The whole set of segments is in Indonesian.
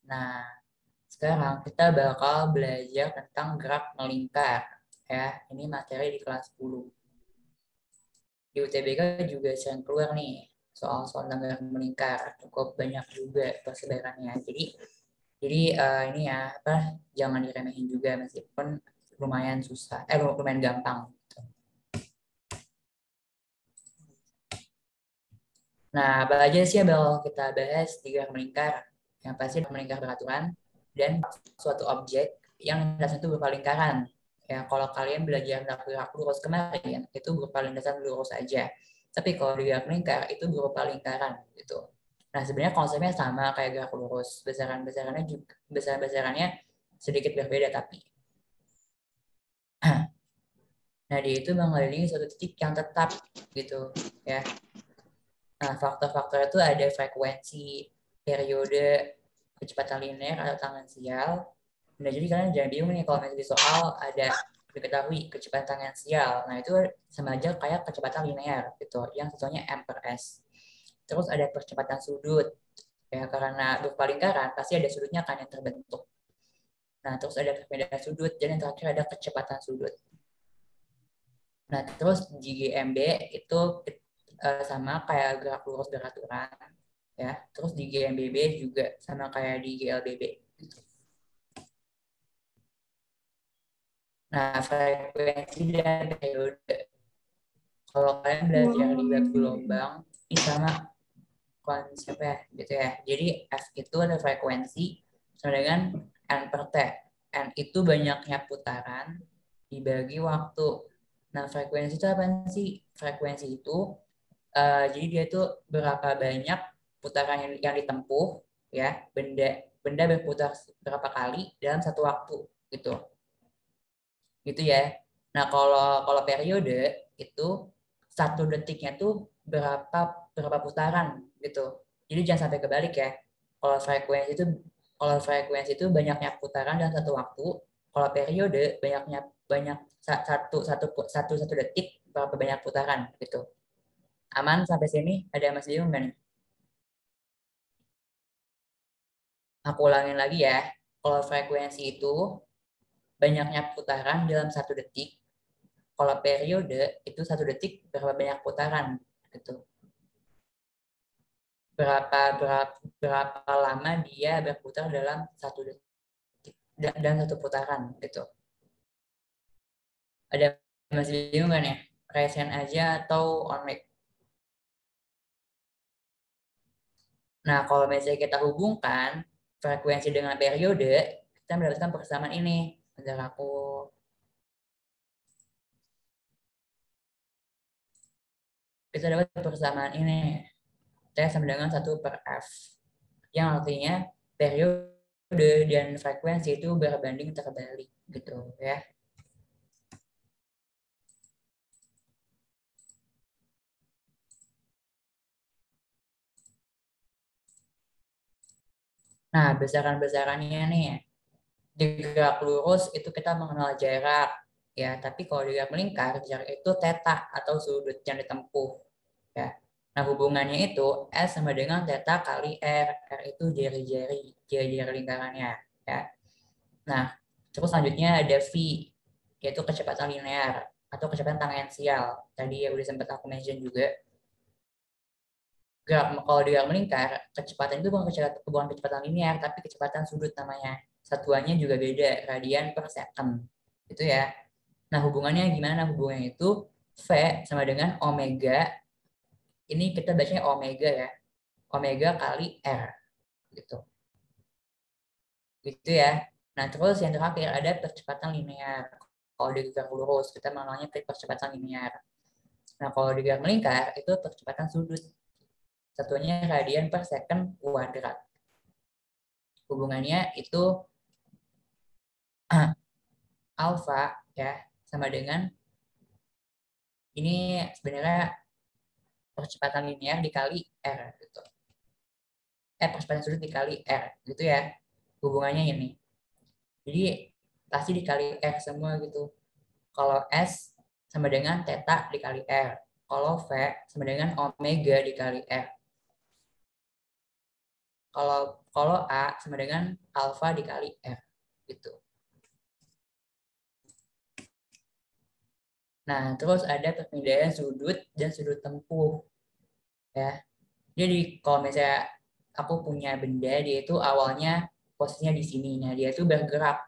Nah, sekarang kita bakal belajar tentang gerak melingkar. Ya, ini materi di kelas 10. Di UTBK juga sering keluar nih soal-soal tentang gerak melingkar. Cukup banyak juga persebarannya. Jadi ini ya apa jangan diremehin juga meskipun lumayan susah, lumayan gampang. Nah, apa aja sih yang bakal kita bahas di gerak melingkar? Yang pasti melingkar beraturan dan suatu objek yang lintasan itu berupa lingkaran. Ya, kalau kalian belajar tentang gerak lurus kemarin, itu berupa lintasan lurus aja. Tapi kalau di gerak melingkar, itu berupa lingkaran gitu. Nah, sebenarnya konsepnya sama kayak gerak lurus. Besaran-besarannya juga, besar-besarannya sedikit berbeda tapi. Nah, dia itu mengelilingi suatu titik yang tetap gitu ya. Nah, faktor-faktor itu ada frekuensi, periode, kecepatan linear atau tangensial. Nah, jadi kalian jangan bingung nih kalau misalnya di soal ada diketahui kecepatan tangensial. Nah, itu sama aja kayak kecepatan linear gitu, yang satunya m per s. Terus ada percepatan sudut. Ya, karena berupa lingkaran, pasti ada sudutnya kan yang terbentuk. Nah, terus ada perbedaan sudut, dan yang terakhir ada kecepatan sudut. Nah, terus GGMB itu sama kayak gerak lurus beraturan ya. Terus di GMBB juga sama kayak di GLBB. Nah, frekuensi dan periode. Kalau kalian belajar di web gelombang, ini sama konsepnya gitu ya. Jadi F itu ada frekuensi sama dengan N per T. N itu banyaknya putaran dibagi waktu. Nah, frekuensi itu apa sih? Frekuensi itu jadi dia itu berapa banyak putaran yang ditempuh ya benda benda berputar berapa kali dalam satu waktu gitu gitu ya. Nah, kalau kalau periode itu satu detiknya tuh berapa berapa putaran gitu. Jadi jangan sampai kebalik ya. Kalau frekuensi itu kalau frekuensi itu banyaknya putaran dalam satu waktu. Kalau periode banyaknya banyak satu satu satu satu detik berapa banyak putaran gitu. Aman sampai sini? Ada yang masih bingung nggak nih? Aku ulangin lagi ya. Kalau frekuensi itu banyaknya putaran dalam satu detik. Kalau periode itu satu detik berapa banyak putaran gitu. Berapa lama dia berputar dalam satu detik dan satu putaran gitu. Ada masih bingung kan ya? Resen aja atau on mic? Nah, kalau misalnya kita hubungkan frekuensi dengan periode, kita mendapatkan persamaan ini. Bentar aku kita dapat persamaan ini. T sama dengan 1/F. Yang artinya periode dan frekuensi itu berbanding terbalik gitu ya. Nah, besaran-besarannya nih di gerak lurus itu kita mengenal jarak ya, tapi kalau di gerak melingkar jarak itu theta atau sudut yang ditempuh ya. Nah, hubungannya itu S sama dengan theta kali R. R itu jari-jari lingkarannya ya. Nah, terus selanjutnya ada V, yaitu kecepatan linear atau kecepatan tangensial. Tadi ya udah sempat aku mention juga. Kalau dia melingkar, kecepatan itu bukan kecepatan linear, tapi kecepatan sudut namanya. Satuannya juga beda, radian per second. Itu ya. Nah, hubungannya gimana? Hubungannya itu V sama dengan omega. Ini kita bacanya omega ya. Omega kali R gitu. Gitu ya. Nah, terus yang terakhir ada percepatan linear. Kalau di garis lurus, kita mengenalnya percepatan linear. Nah, kalau di garis melingkar, itu percepatan sudut. Satunya radian per second kuadrat. Hubungannya itu alfa ya sama dengan ini sebenarnya percepatan linear dikali R gitu. Percepatan sudut dikali R gitu ya. Hubungannya ini. Jadi pasti dikali R semua gitu. Kalau S sama dengan theta dikali R. Kalau V sama dengan omega dikali R. Kalau A sama dengan alfa dikali R gitu. Nah, terus ada perpindahan sudut dan sudut tempuh ya. Jadi kalau misalnya aku punya benda, dia itu awalnya posisinya di sini. Nah, dia itu bergerak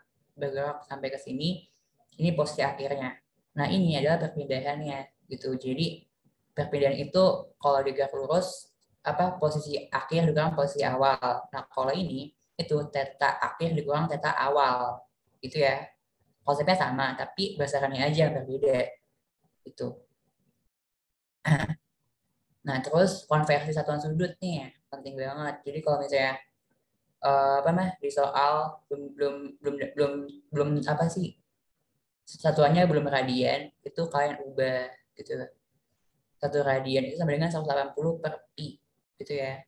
sampai ke sini. Ini posisi akhirnya. Nah, ini adalah perpindahannya gitu. Jadi perpindahan itu kalau di garis lurus apa posisi akhir dikurang posisi awal. Nah, kalau ini itu theta akhir dikurang theta awal. Gitu ya. Konsepnya sama, tapi berdasarkannya aja yang berbeda gitu. Nah, terus konversi satuan sudut nih ya, penting banget. Jadi kalau misalnya apa mah di soal belum belum belum belum belum apa sih satuannya belum radian, itu kalian ubah gitu. Satu radian itu sama dengan 180 per pi gitu ya.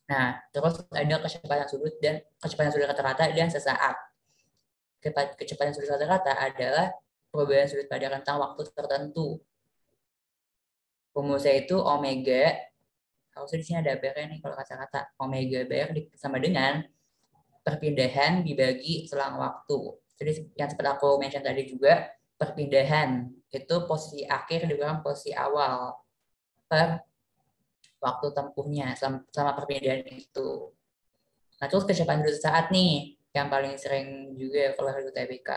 Nah, terus ada kecepatan sudut rata-rata dan sesaat. Kecepatan sudut rata-rata adalah perubahan sudut pada rentang waktu tertentu. Rumusnya itu omega, harusnya di sini ada barnya nih kalau kata-kata omega bar sama dengan perpindahan dibagi selang waktu. Jadi yang seperti aku mention tadi juga, perpindahan itu posisi akhir dikurang posisi awal per waktu tempuhnya selama perpindahan itu. Nah, terus kecepatan sudut saat nih, yang paling sering juga keluar dari UTBK.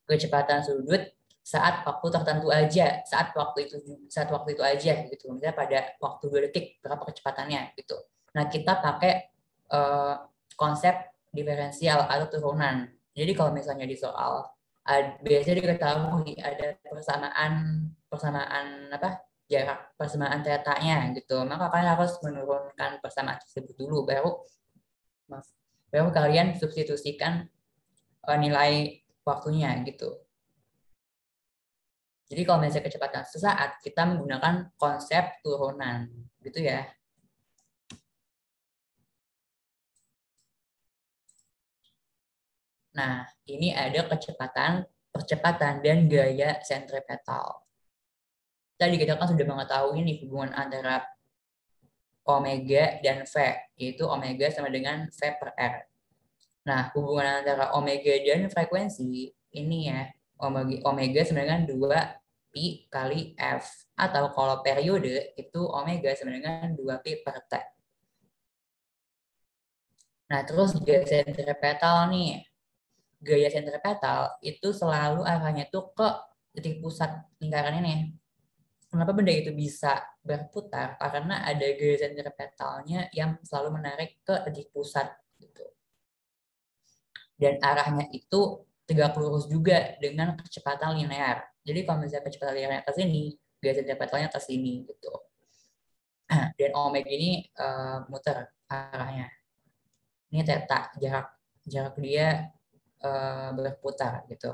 Kecepatan sudut saat waktu tertentu aja, saat waktu itu aja gitu. Misalnya pada waktu 2 detik berapa kecepatannya gitu. Nah, kita pakai uh, konsep diferensial atau turunan. Jadi kalau misalnya di soal biasanya diketahui ada persamaan persamaan apa jarak persamaan tetanya gitu. Maka kalian harus menurunkan persamaan tersebut dulu maaf, baru kalian substitusikan nilai waktunya gitu. Jadi kalau misalnya kecepatan sesaat, kita menggunakan konsep turunan gitu ya. Nah, ini ada percepatan dan gaya sentripetal. Tadi kita kan sudah mengetahui ini hubungan antara omega dan V, yaitu omega sama dengan V per R. Nah, hubungan antara omega dan frekuensi ini ya, omega sama dengan 2 pi kali F. Atau kalau periode itu omega sama dengan 2 pi per T. Nah, terus gaya sentripetal nih. Gaya sentripetal itu selalu arahnya tuh ke titik pusat lingkaran ini. Kenapa benda itu bisa berputar? Karena ada gaya sentripetalnya yang selalu menarik ke titik pusat gitu. Dan arahnya itu tegak lurus juga dengan kecepatan linear. Jadi kalau misalnya kecepatan linear ke sini, gaya sentripetalnya ke sini gitu. Dan omega ini muter arahnya. Ini theta, jarak jarak dia berputar gitu.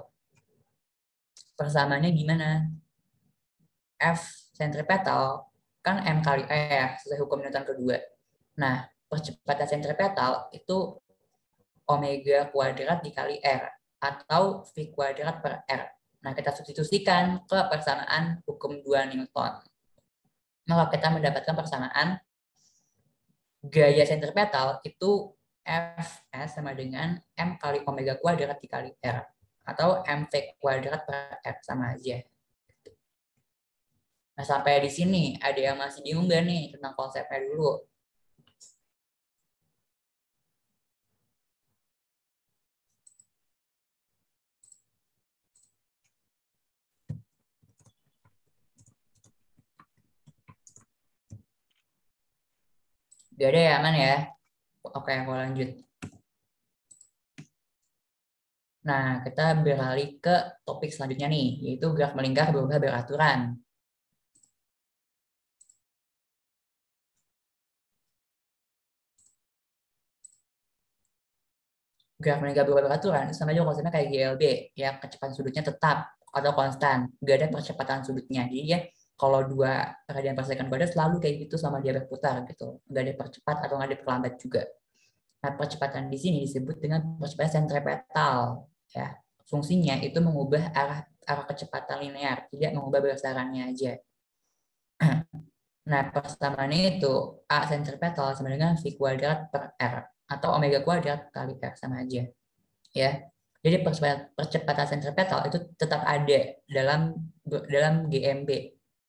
Persamaannya gimana? F sentripetal kan M kali E ya, sesuai hukum Newton kedua. Nah, percepatan sentripetal itu omega kuadrat dikali R atau V kuadrat per R. Nah, kita substitusikan ke persamaan hukum 2 Newton. Maka kita mendapatkan persamaan gaya sentripetal itu Fs sama dengan M kali omega kuadrat dikali R atau mv kuadrat per R sama aja. Nah, sampai di sini ada yang masih bingung gak nih tentang konsepnya dulu? Gak ada ya, aman ya? Oke, aku lanjut. Nah, kita beralih ke topik selanjutnya nih, yaitu graf melingkar berubah beraturan. Graf melingkar berubah beraturan sama aja konsepnya kayak GLB, ya kecepatan sudutnya tetap atau konstan, gak ada percepatan sudutnya. Jadi ya kalau 2 radian per second berada selalu kayak gitu sama dia berputar gitu, gak ada percepat atau gak ada perlambat juga. Nah, percepatan di sini disebut dengan percepatan sentripetal, ya. Fungsinya itu mengubah arah arah kecepatan linear, tidak mengubah besarannya aja. Nah, persamaannya itu A sentripetal sama dengan V kuadrat per R atau omega kuadrat kali R sama aja. Ya. Jadi percepatan sentripetal itu tetap ada dalam dalam GMB.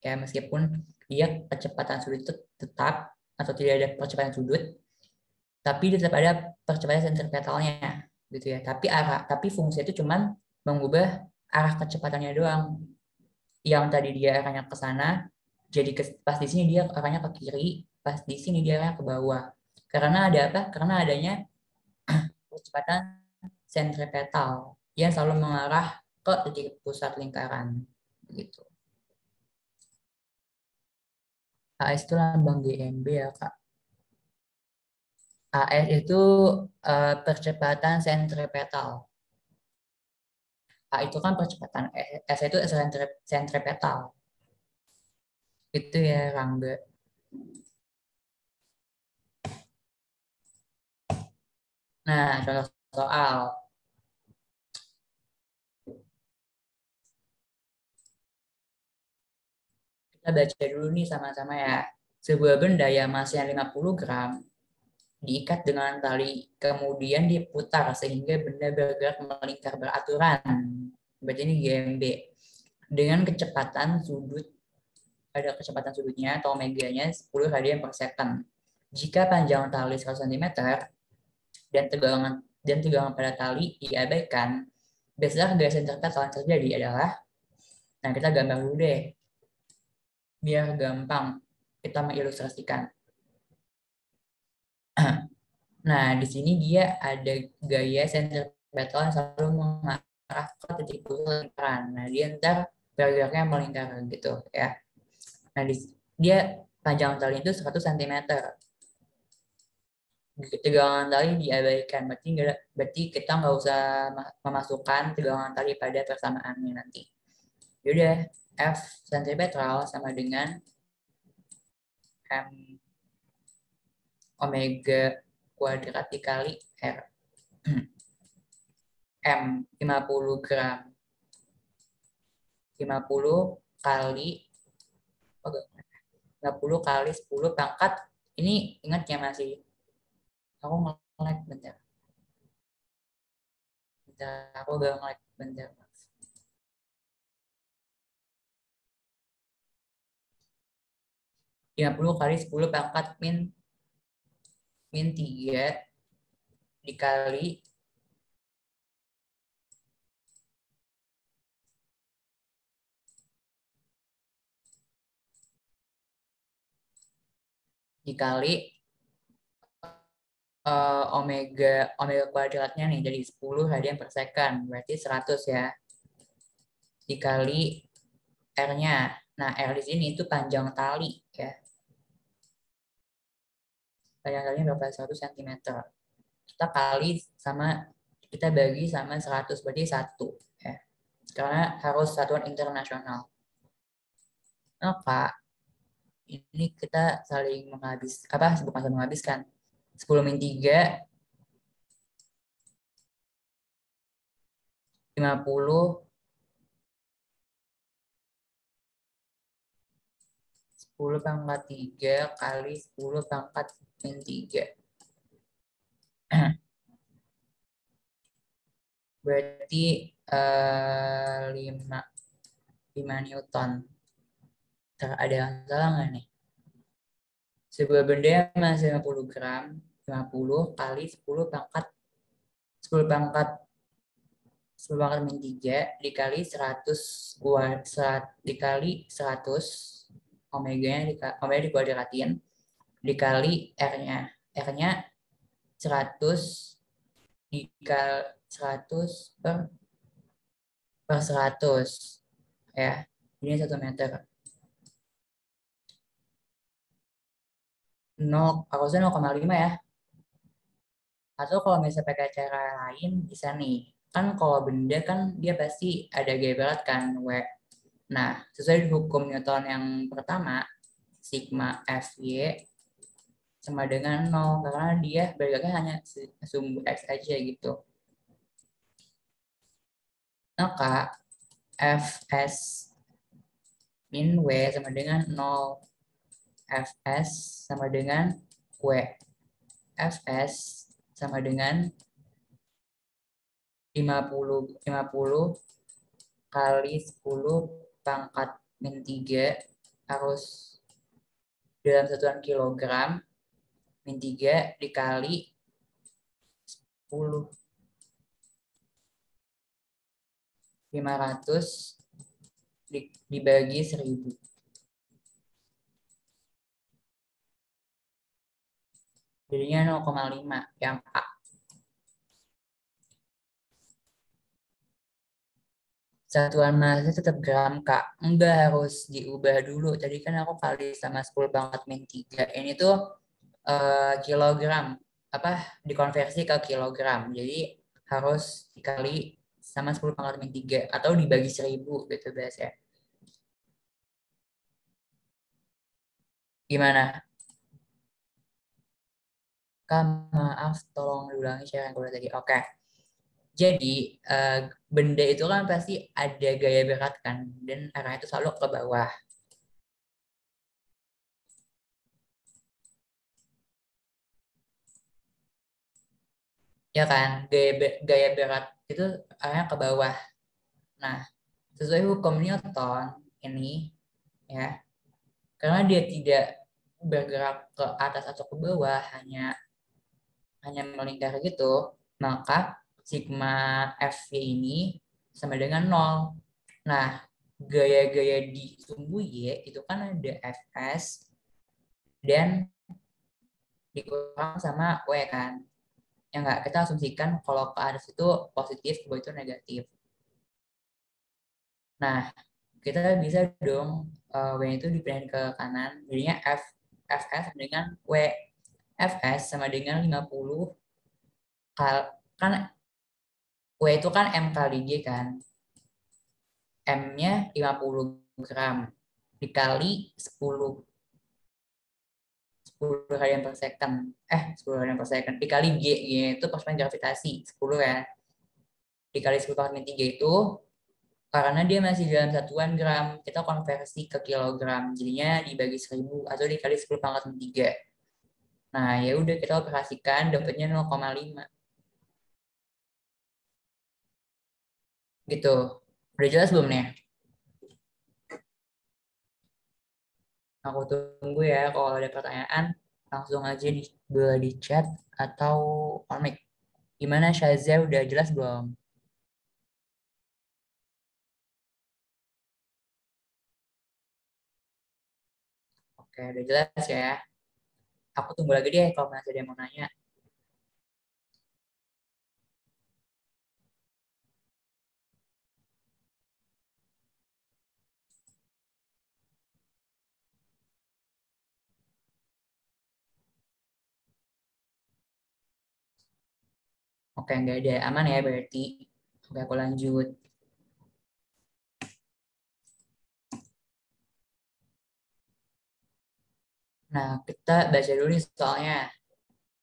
Ya, meskipun dia percepatan sudut itu tetap atau tidak ada percepatan sudut, tapi dia tetap ada percepatan sentripetalnya gitu ya. Tapi fungsi itu cuman mengubah arah kecepatannya doang. Yang tadi dia arahnya ke sana, jadi pas di sini dia arahnya ke kiri, pas di sini dia arahnya ke bawah. Karena ada apa? Karena adanya percepatan sentripetal yang selalu mengarah ke titik pusat lingkaran gitu. AS itu lambang GMB ya Kak. AS itu percepatan sentripetal. A itu kan percepatan, S itu sentripetal. Itu ya Rangga. Nah, contoh soal. Kita baca dulu nih sama-sama ya. Sebuah benda yang masnya 50 gram diikat dengan tali, kemudian diputar sehingga benda bergerak melingkar beraturan. Berarti ini GMB. Dengan kecepatan sudut, ada kecepatan sudutnya atau omeganya 10 radian per second. Jika panjang tali 100 cm dan tegangan pada tali diabaikan, besar garis sentripetal yang terjadi adalah, nah kita gambar dulu deh, biar gampang kita mengilustrasikan. Nah, di sini dia ada gaya sentripetal yang selalu mengarah ke titik pusat lingkaran. Nah, dia ntar bergeraknya melingkar gitu ya. Nah, dia panjang tali itu 100 cm. Tegangan tali diabaikan, berarti kita nggak usah memasukkan tegangan tali pada persamaannya nanti. Yaudah, F sentripetal sama dengan M omega kuadrat dikali R. M 50 gram. 50 kali 50 kali 10 pangkat. Ini ingat ya masih. Aku nge-lag bentar. Bentar, aku gak nge-lag bentar. 50 kali 10 pangkat min 3 dikali dikali omega omega kuadratnya nih jadi 10 radian per second, berarti 100 ya, dikali R-nya. Nah, R di sini itu panjang tali ya. Panjang talinya berapa? 100 cm. Kita kali sama, kita bagi sama 100, berarti 1 ya. Karena harus satuan internasional. Maka ini kita saling bukan saling menghabiskan. 10 min 3, 50, 10 pangkat 3 kali 10 pangkat min 3. Berarti 5 Newton. Ada yang salah nggak nih? Sebuah benda yang masih 50 gram, 50 kali 10 pangkat 10 pangkat 10 pangkat min 3 dikali 100 dikali 100 omega dikuadratin dikali R-nya. R-nya 100 dikali 100 per 100 ya. Ini 1 meter. 0, harusnya 0,5 ya. Atau kalau misalnya pakai cara lain bisa nih. Kan kalau benda kan dia pasti ada gaya berat kan, W. Nah, sesuai hukum Newton yang pertama, sigma Fy sama dengan 0 karena dia bergeraknya hanya sumbu X aja gitu. Maka Fs min W sama dengan 0. Fs sama dengan W. Fs sama dengan 50 kali 10 pangkat min 3 harus dalam satuan kilogram, min 3 dikali 10. 500 dibagi 1000. Jadinya 0,5 yang A. Satuan masnya tetap gram, Kak. Enggak harus diubah dulu. Tadi kan aku kali sama 10 pangkat min 3. Ini tuh kilogram. Apa? Dikonversi ke kilogram. Jadi harus dikali sama 10 pangkat min 3. Atau dibagi 1000 gitu biasanya. Gimana? Kak, maaf, tolong diulangi cara yang gue tadi. Oke. Jadi, benda itu kan pasti ada gaya berat kan. Dan arahnya itu selalu ke bawah. Ya kan? Gaya berat itu arahnya ke bawah. Nah, sesuai hukum Newton ini, ya, karena dia tidak bergerak ke atas atau ke bawah, hanya melingkar gitu, maka sigma F ini sama dengan nol. Nah, gaya-gaya di sumbu Y itu kan ada Fs dan dikurang sama W kan. Ya enggak, kita asumsikan kalau ke atas itu positif, ke bawah itu negatif. Nah, kita bisa dong W itu dipindahin ke kanan, jadinya Fs dengan W. Fs sama dengan 50 kan W itu kan M kali G kan. M-nya 50 gram dikali 10 radian per second. 10 radian per second dikali G, G itu pasukan gravitasi 10 ya. Dikali 10 pangkat min 3 itu karena dia masih dalam satuan gram, kita konversi ke kilogram. Jadinya dibagi 1000 atau dikali 10 pangkat min 3. Nah, ya udah kita operasikan dapatnya 0,5. Gitu. Udah jelas belum nih? Aku tunggu ya kalau ada pertanyaan langsung aja boleh di chat atau on mic. Gimana Syazia udah jelas belum? Oke, udah jelas ya. Aku tunggu lagi deh kalau masih ada yang mau nanya. Oke, nggak ada. Aman ya berarti. Oke, aku lanjut. Nah, kita baca dulu nih soalnya.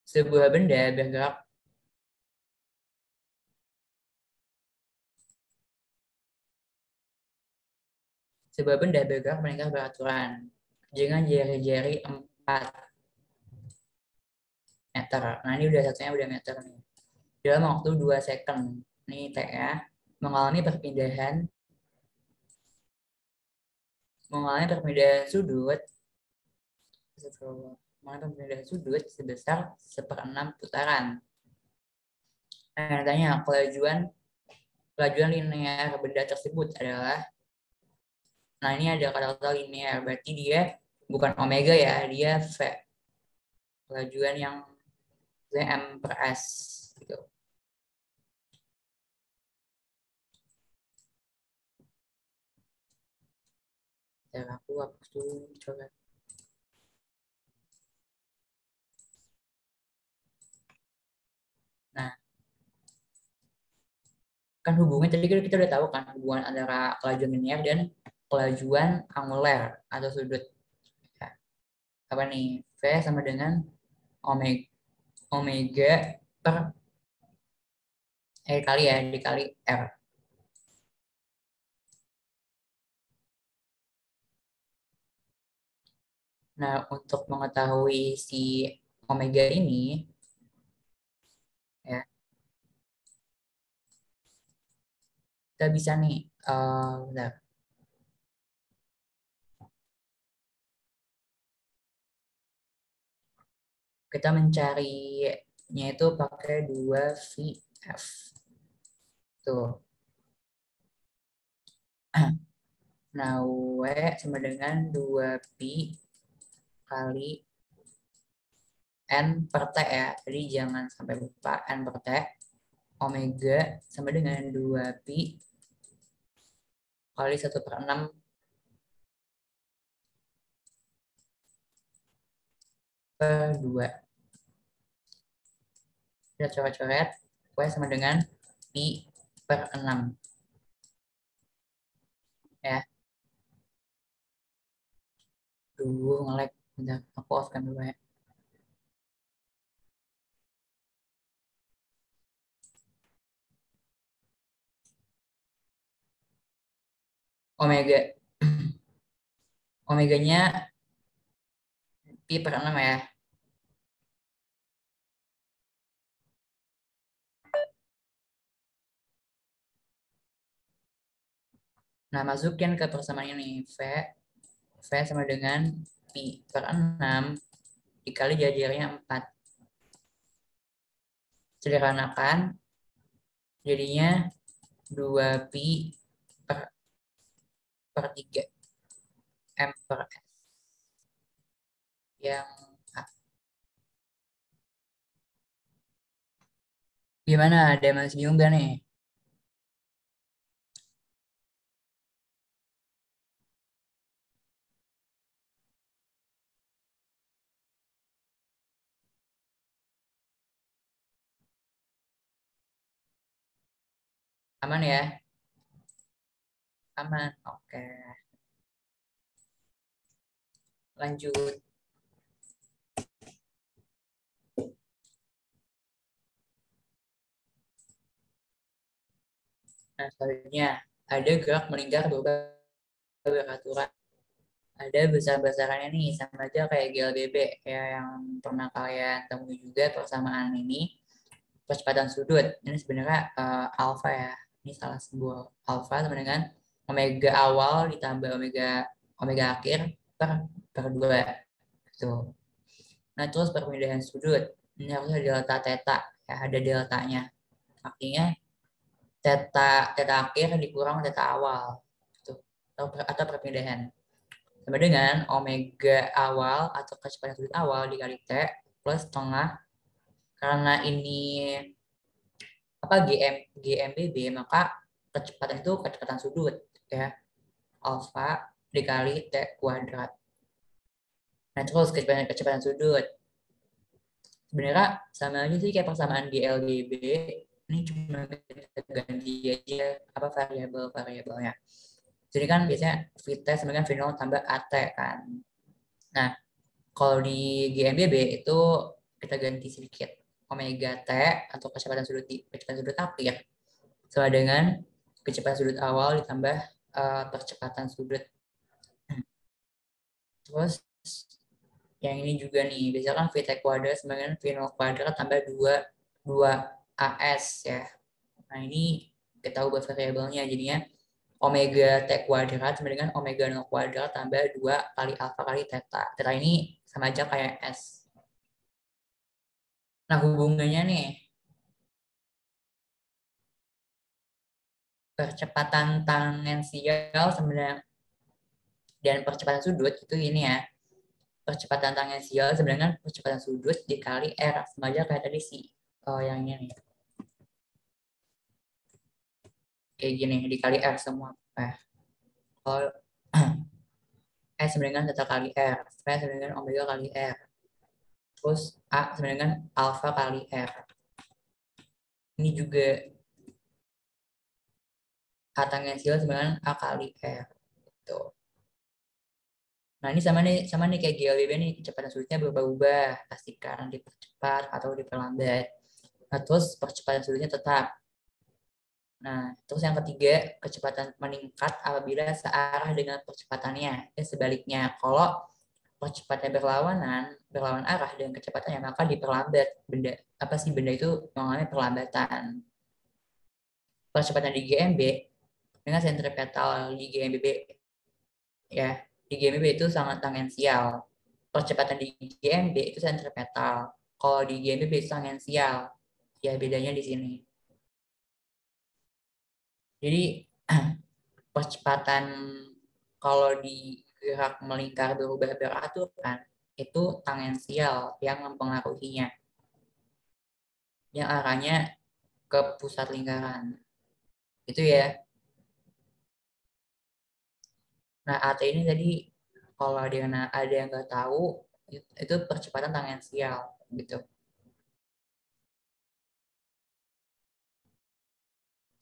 Sebuah benda bergerak sebuah benda bergerak meningkat beraturan dengan jari-jari 4 meter. Nah, ini udah satunya udah meter nih. Dalam waktu 2 second. Nih T ya. Mengalami perpindahan mengalami perpindahan sudut mengalami perpindahan sudut sebesar 1/6 putaran. Nah, tanya kelajuan linear benda tersebut adalah, nah ini ada kata-kata linear, berarti dia bukan omega ya, dia V. Kelajuan yang M per S gitu. Ya, aku hapus dulu coba. Nah, kan hubungan tadi kita udah tahu kan hubungan antara kelajuan linear dan kelajuan angular atau sudut. Ya, apa nih? V sama dengan omega, omega per kali ya dikali R. Nah, untuk mengetahui si omega ini, ya, kita bisa nih, bentar. Kita mencarinya itu pakai 2VF. Tuh. Nah, W sama dengan 2pi kali N per T ya. Jadi jangan sampai lupa N per T. Omega sama dengan 2pi kali 1/6 per 2. Kita coret-coret. W sama dengan pi per 6. Ya. Dulu nge-lag. Bentar, aku off-kan dulu ya. Omega. Omeganya pi per 6 ya. Nah, masukin ke persamaan ini. V sama dengan pi per 6 dikali jajarnya 4. Sederhanakan, jadinya 2pi per 3 M per S. Yang A. Gimana? Ada yang masih bingung gak nih? Aman ya? Aman. Oke. Lanjut. Nah, selanjutnya ada gerak melingkar beraturan. Ada besar-besarannya nih, sama aja kayak GLBB ya, yang pernah kalian temui juga persamaan ini. Percepatan sudut ini sebenarnya alfa ya. Ini salah simbol. Alfa sama dengan omega awal ditambah omega omega akhir per 2. Tuh. Nah, terus perpindahan sudut. Ini harusnya delta theta ya, ada deltanya. Artinya theta akhir dikurang theta awal. Tuh. Atau perpindahan. Sama dengan omega awal atau kecepatan sudut awal dikali T plus setengah, karena ini apa GMBB, maka kecepatan itu kecepatan sudut ya, alfa dikali T kuadrat. Nah, terus kecepatan sudut sebenarnya sama aja sih kayak persamaan GLBB, ini cuma kita ganti aja apa variabelnya. Jadi kan biasanya Vt sama dengan V0 tambah AT kan. Nah, kalau di GMBB itu kita ganti sedikit. Omega T atau kecepatan sudut akhir sama dengan kecepatan sudut awal ditambah percepatan sudut. Terus yang ini juga nih, biasanya kan Vt kuadrat sama dengan V0 kuadrat tambah 2 AS ya. Nah, ini kita ubah variabelnya, jadinya omega T kuadrat sama dengan omega 0 kuadrat tambah 2 kali alfa kali theta. Theta ini sama aja kayak S. Nah, hubungannya nih, percepatan tangensial sama dengan dan percepatan sudut itu ini ya. Percepatan tangensial sebenarnya percepatan sudut dikali R, sama aja kayak tadi si yang ini nih. Kayak gini, dikali R semua. Kalau S sama dengan theta kali R, V sama dengan omega kali R. Terus A sama dengan alfa kali R. Ini juga A tangensial sama dengan A kali R. Gitu. Nah, ini sama nih kayak GLBB nih, kecepatan sudutnya berubah-ubah, pastikan dipercepat atau diperlambat. Nah, terus percepatan sudutnya tetap. Nah, terus yang ketiga, kecepatan meningkat apabila searah dengan percepatannya. Dan sebaliknya, kalau percepatan berlawan arah dengan kecepatannya, maka diperlambat benda itu mengalami perlambatan. Percepatan di GMB dengan sentripetal di GMBB ya, di GMB itu sangat tangensial. Percepatan di GMB itu sentripetal. Kalau di GMB itu tangensial. Ya bedanya di sini. Jadi percepatan kalau di gerak melingkar berubah beraturan itu tangensial yang mempengaruhinya. Yang arahnya ke pusat lingkaran. Itu ya. Nah, AT ini tadi kalau ada yang nggak tahu itu percepatan tangensial gitu.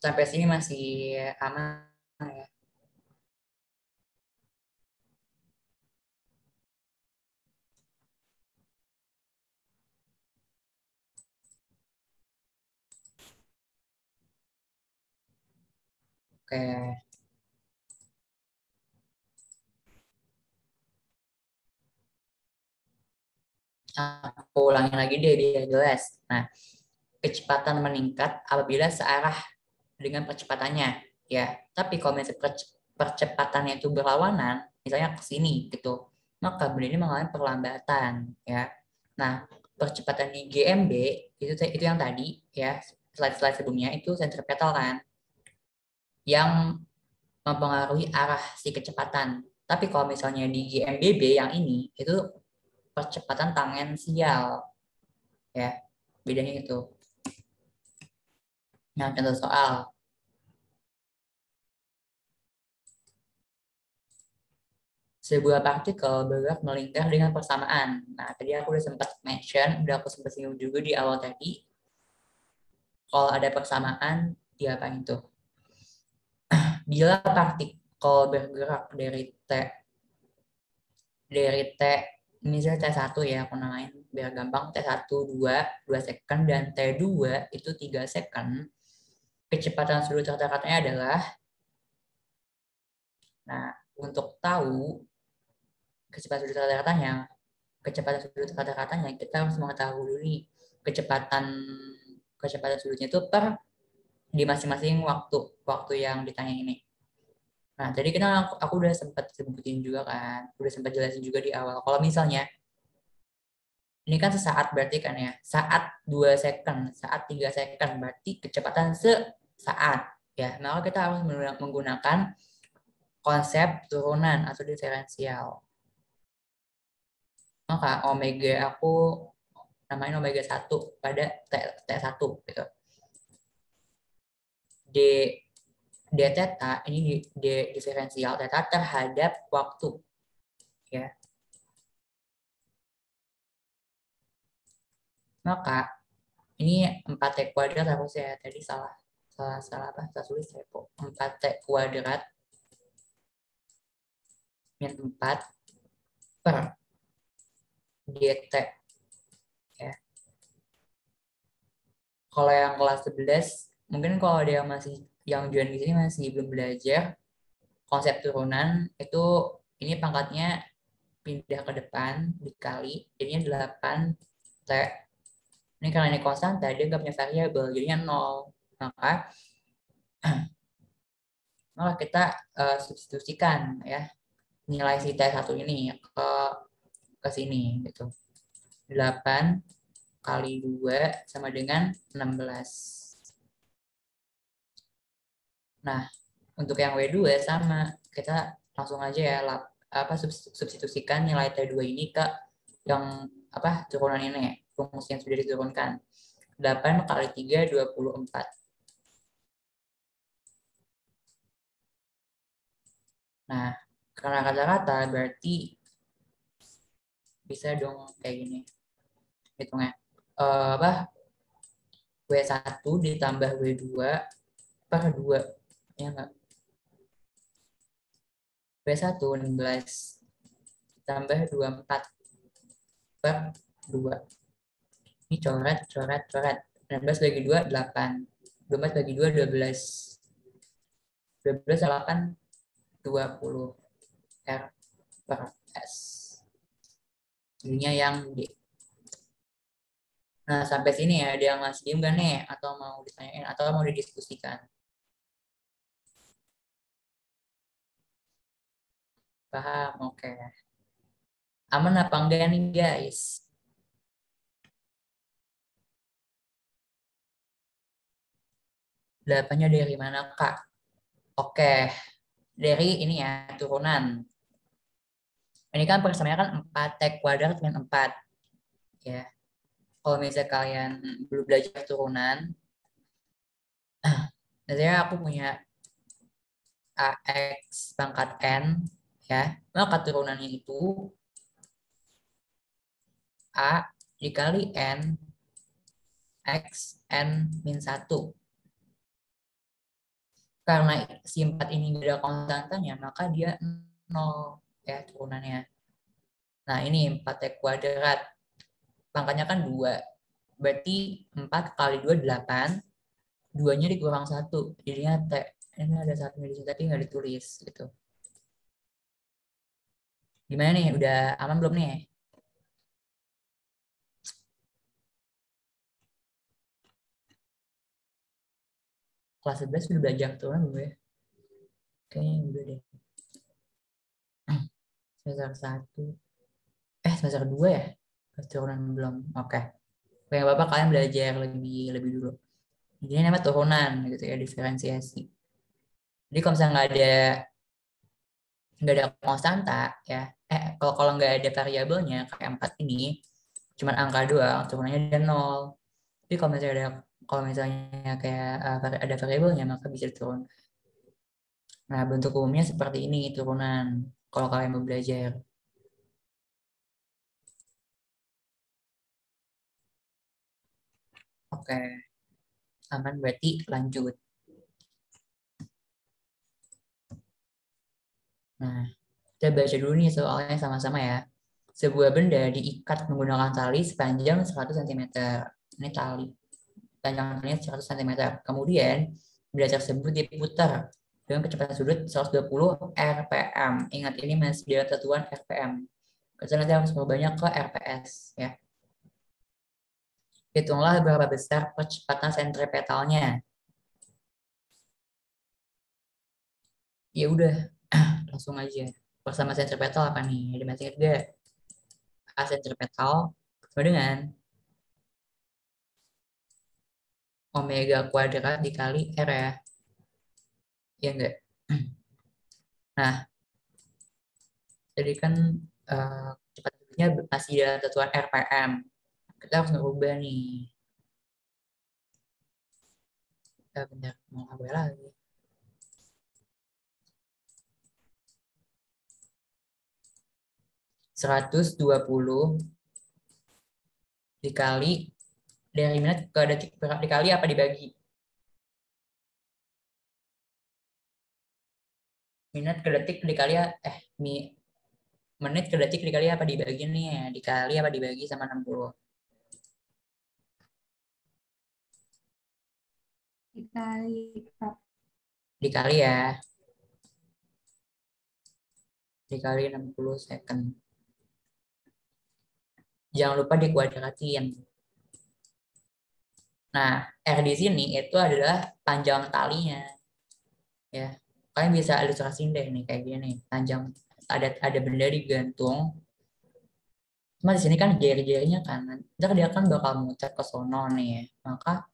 Sampai sini masih aman ya. Oke. Aku ulangin lagi deh biar jelas. Nah, kecepatan meningkat apabila searah dengan percepatannya, ya. Tapi kalau misalnya percepatannya itu berlawanan, misalnya ke sini gitu, maka benda ini mengalami perlambatan, ya. Nah, percepatan di GMB itu yang tadi, ya, slide-slide sebelumnya itu sentripetal kan, yang mempengaruhi arah si kecepatan. Tapi kalau misalnya di GMBB yang ini itu percepatan tangensial, ya. Bedanya itu. Nah, contoh soal. Sebuah partikel bergerak melingkar dengan persamaan. Nah, tadi aku udah sempat mention, udah aku sempat singgung juga di awal tadi, kalau ada persamaan, diapain tuh? Bila partikel bergerak dari T, misalnya T1 ya, aku namain biar gampang, T1 2 second, dan T2 itu 3 second, kecepatan sudut rata-ratanya adalah, nah, untuk tahu kecepatan sudut rata-ratanya, kita harus mengetahui dulu nih kecepatan kecepatan sudutnya itu di masing-masing waktu yang ditanya ini. Nah, tadi kita aku udah sempat sebutin juga kan, udah sempat jelasin juga di awal. Kalau misalnya ini kan sesaat berarti kan ya, saat 2 second, saat 3 second berarti kecepatan sesaat ya. Maka kita harus menggunakan konsep turunan atau diferensial. Maka omega aku namain omega 1 pada T1 gitu. D D theta ini diferensial theta terhadap waktu ya. Maka ini 4T kuadrat harusnya ya. Tadi salah salah salah apa? Saya tulis typo. 4T kuadrat min 4 per dt ya. Kalau yang kelas 11 mungkin kalau dia masih yang join di sini masih belum belajar konsep turunan itu, ini pangkatnya pindah ke depan dikali jadinya 8T. Ini karena ini konstanta, dia nggak punya variabel, jadinya 0. Maka kita substitusikan ya nilai si T1 ini ke sini gitu. 8 kali 2 sama dengan 16. Nah, untuk yang W2 sama, kita langsung aja ya substitusikan nilai T2 ini ke yang turunan ini ya, rumus yang sudah diturunkan. 8 kali 3 24. Nah, karena kata-kata berarti bisa dong kayak gini. Hitungnya. W1 ditambah W2 per 2. Ya enggak? W1 16 ditambah 24 per 2. Ini coret, coret, coret. 16 bagi 2, 8. 12 bagi 2, 12. 12 8, 20 R per S. Jadinya yang D. Nah, sampai sini ya, ada yang masih diem gak nih? Atau mau ditanyain, atau mau didiskusikan? Paham? Oke. Aman apa enggak nih, guys? Delapannya dari mana, Kak? Oke, dari ini ya, turunan. Ini kan persamaannya kan 4 T kuadrat dengan 4. Ya. Kalau misalnya kalian belum belajar turunan, nanti aku punya AX pangkat N, ya. Maka turunannya itu A dikali N X N min 1. Karena si 4 ini gak ada konstantanya, maka dia 0 ya turunannya. Nah, ini 4 T kuadrat. Pangkatnya kan 2. Berarti 4 kali 2 8. 2-nya dikurang 1. Jadinya T. Ini ada 1 di sini, tapi nggak ditulis gitu. Gimana nih? Udah aman belum nih? Kelas 11 udah belajar turunan belum ya? Kayaknya udah deh. Semester 1. Semester 2 ya? Kelas turunan belum. Oke. Kayak Bapak kalian belajar lebih lebih dulu. Ini namanya turunan gitu ya, diferensiasi. Jadi kalau misalnya nggak ada konstanta ya, kalau kalau nggak ada variabelnya kayak 4 ini, cuman angka doang, turunannya ada 0. Tapi kalau misalnya kayak ada variabelnya maka bisa turun. Nah, bentuk umumnya seperti ini turunan. Kalau kalian mau belajar. Oke, aman berarti lanjut. Nah, kita baca dulu nih soalnya sama-sama ya. Sebuah benda diikat menggunakan tali sepanjang 100 cm. Ini tali. Panjang talinya 100 cm. Kemudian, benda tersebut diputar dengan kecepatan sudut 120 rpm. Ingat, ini masih di satuan rpm. Kita nanti harus banyak ke rps ya. Hitunglah berapa besar percepatan sentripetalnya. Ya udah, langsung aja. Bersama sentripetal apa nih? Ada masih ingat gak? A sentripetal sama dengan omega kuadrat dikali R ya. Ya enggak? Nah, jadi kan eh, kecepatan masih dalam satuan RPM. Kita harus ngerubah nih. Bentar, mau apa lagi? 120 dikali dari menit ke detik dikali apa dibagi? Menit ke detik dikali menit ke detik dikali apa dibagi nih ya? Dikali apa dibagi sama 60? Dikali Dikali ya, dikali 60 second. Jangan lupa dikuadratin. Nah, R di sini itu adalah panjang talinya ya. Kalian bisa ilustrasiin deh nih kayak gini nih. Panjang ada benda digantung. Cuma di sini kan jari-jarinya kan. Ntar dia kan bakal muter ke sono nih ya. Maka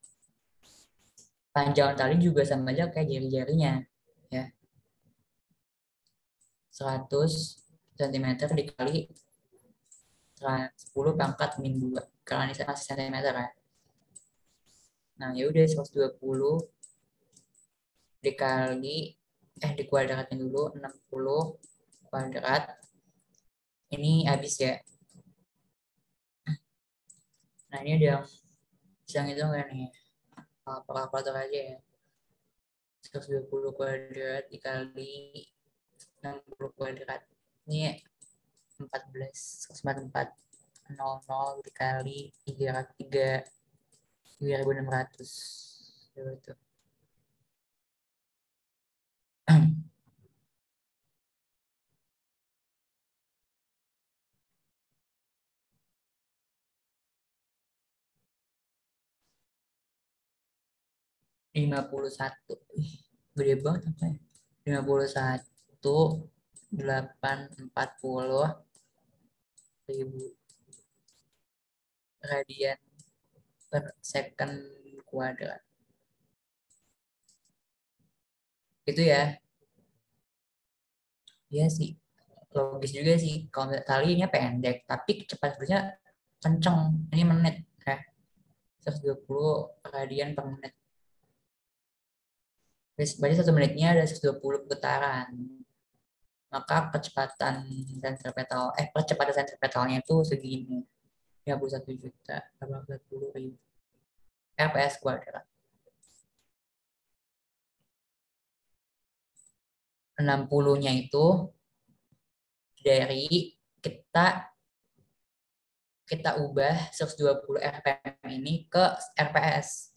panjang tali juga sama aja kayak jari-jarinya ya. 100 cm dikali 10 pangkat min 2. Karena ini masih cm ya. Nah, ya udah 120 dikali dikuadratin dulu 60 kuadrat. Ini habis ya. Nah, ini ada yang bisa ngitung nggak nih? Kalkulator aja ya. 120 kuadrat dikali 60 kuadrat. Ini 14, 144. 00 dikali 3.600. Itu. 51. Ih, gede banget apa ya? 51 840 ribu radian per second kuadrat. Itu ya. Iya sih. Logis juga sih. Kalau talinya pendek, tapi kecepatan kenceng. Ini menit ya. 120 radian per menit. Berarti 1 menitnya ada 120 putaran. Maka percepatan sentripetalnya itu segini. 51.840.000 fps kuadrat. 60-nya itu dari kita kita ubah 120 rpm ini ke rps.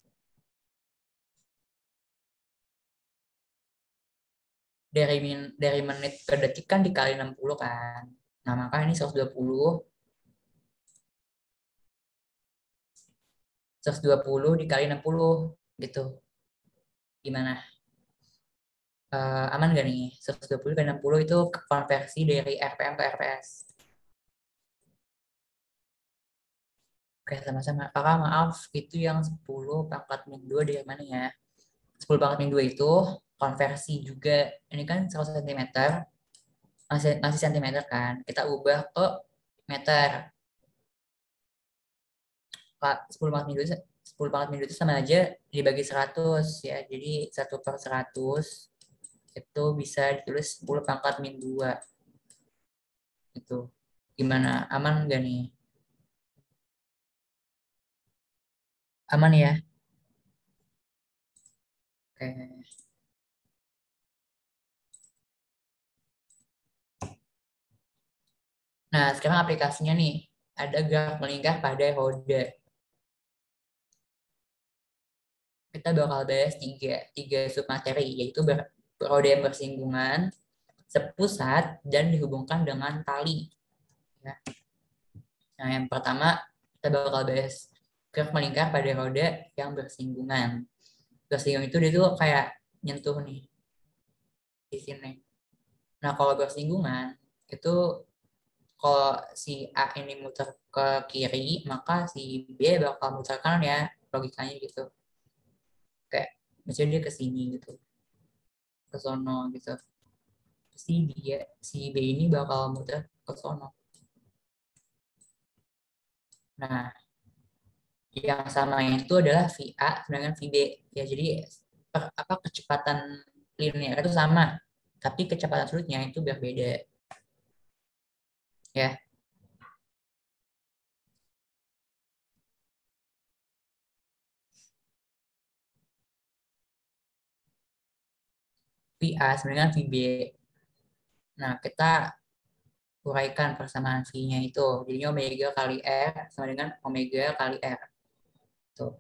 Dari menit ke detik kan dikali 60 kan. Nah, maka ini 120 dikali 60 gitu. Gimana? Aman gak nih? 120 kali 60 itu konversi dari RPM ke RPS. Oke, sama-sama. Kakak maaf, itu yang 10 pangkat min 2 dari mana ya? 10 pangkat min 2 itu konversi juga. Ini kan 100 cm, masih cm kan. Kita ubah ke meter. 10 pangkat min 2, 10 pangkat min 2 itu sama aja dibagi 100 ya. Jadi 1/100 itu bisa ditulis 10 pangkat min 2. Itu. Gimana? Aman nggak nih? Aman ya? Oke. Nah, sekarang aplikasinya nih. Ada graf melingkar pada roda. Kita bakal bahas tiga submateri, yaitu roda yang bersinggungan, sepusat, dan dihubungkan dengan tali. Ya. Nah, yang pertama, kita bakal bahas graf melingkar pada roda yang bersinggungan. Bersinggungan itu dia tuh kayak nyentuh nih, di sini. Nah, kalau bersinggungan, itu kalau si A ini muter ke kiri, maka si B bakal muter kanan ya, logikanya gitu. Kayak misalnya dia ke sini gitu, ke sono gitu. Si B ini bakal muter ke sono. Nah, yang sama itu adalah VA dengan VB. Ya, jadi kecepatan linear itu sama, tapi kecepatan surutnya itu berbeda. Ya, VA dengan VB. Nah, kita uraikan persamaan V-nya itu. Jadi omega kali R sama dengan omega kali R. Tuh.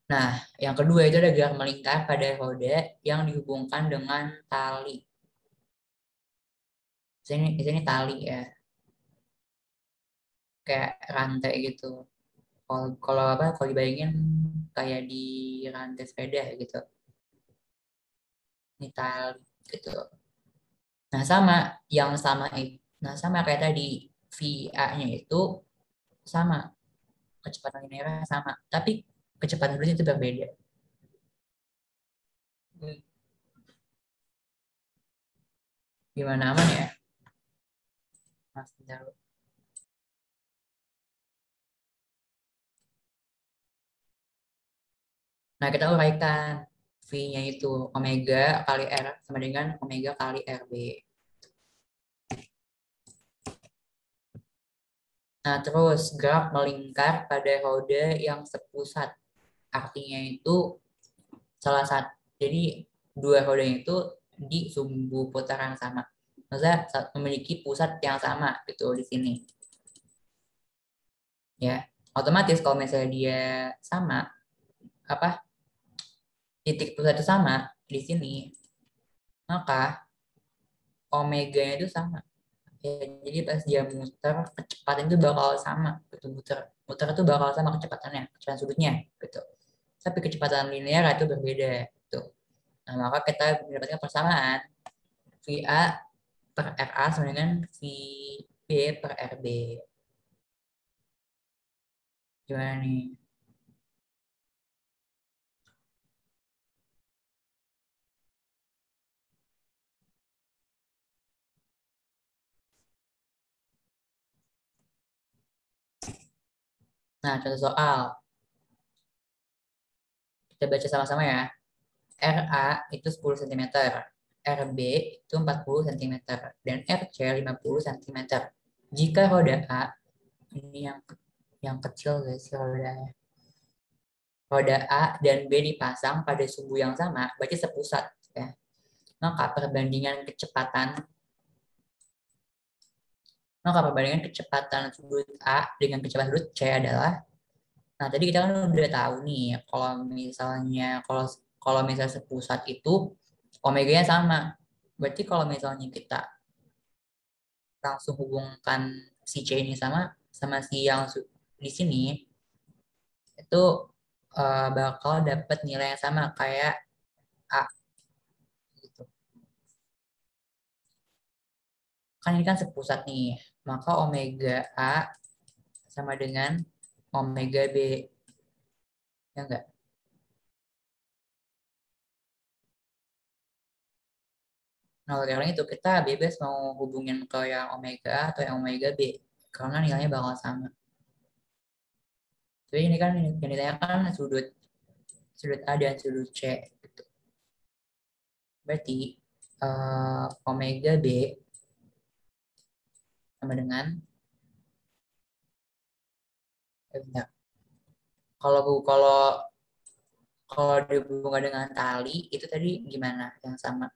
Nah, yang kedua itu ada gerak melingkar pada roda yang dihubungkan dengan tali. Di sini tali ya, kayak rantai gitu. Kalau apa? Kalau dibayangin kayak di rantai sepeda gitu. Ini tali gitu. Nah, sama kayak tadi VA-nya itu sama, kecepatan linearnya sama, tapi kecepatan lurusnya itu berbeda. Gimana, aman ya? Mas, bentar. Nah, kita uraikan V-nya itu omega kali R sama dengan omega kali RB. Nah, terus graf melingkar pada roda yang sepusat. Artinya itu salah satu, jadi dua roda itu di sumbu putaran sama. Maksudnya memiliki pusat yang sama gitu di sini. Ya, otomatis kalau misalnya dia sama, apa titik pusat itu sama di sini, maka omega itu sama. Ya, jadi pas dia muter, kecepatan itu bakal sama gitu. Muter itu bakal sama kecepatannya, kecepatan sudutnya gitu. Tapi kecepatan linear itu berbeda gitu. Nah, maka kita mendapatkan persamaan VA per RA sama dengan VB per RB. Gimana nih? Nah, contoh soal. Kita baca sama-sama ya. RA itu 10 cm, RB itu 40 cm, dan RC 50 cm. Jika roda A, ini yang kecil guys, rodanya. Roda A dan B dipasang pada sumbu yang sama, berarti sepusat ya. Maka perbandingan kecepatan maka perbandingan kecepatan sudut A dengan kecepatan sudut C adalah. Nah, tadi kita kan udah tahu nih kalau kalau misalnya sepusat itu omeganya sama. Berarti kalau misalnya kita langsung hubungkan si C ini sama sama si di sini itu bakal dapat nilai yang sama kayak A gitu. Kan ini kan sepusat nih. Maka omega A sama dengan omega B, ya enggak? Nah, oleh karena itu kita bebas mau hubungin ke yang omega atau yang omega B karena nilainya bakal sama. Jadi ini kan yang ditanyakan sudut sudut A dan sudut C gitu. Berarti omega B sama dengan bentar. Kalau kalau kalau dihubungkan dengan tali itu tadi gimana yang sama?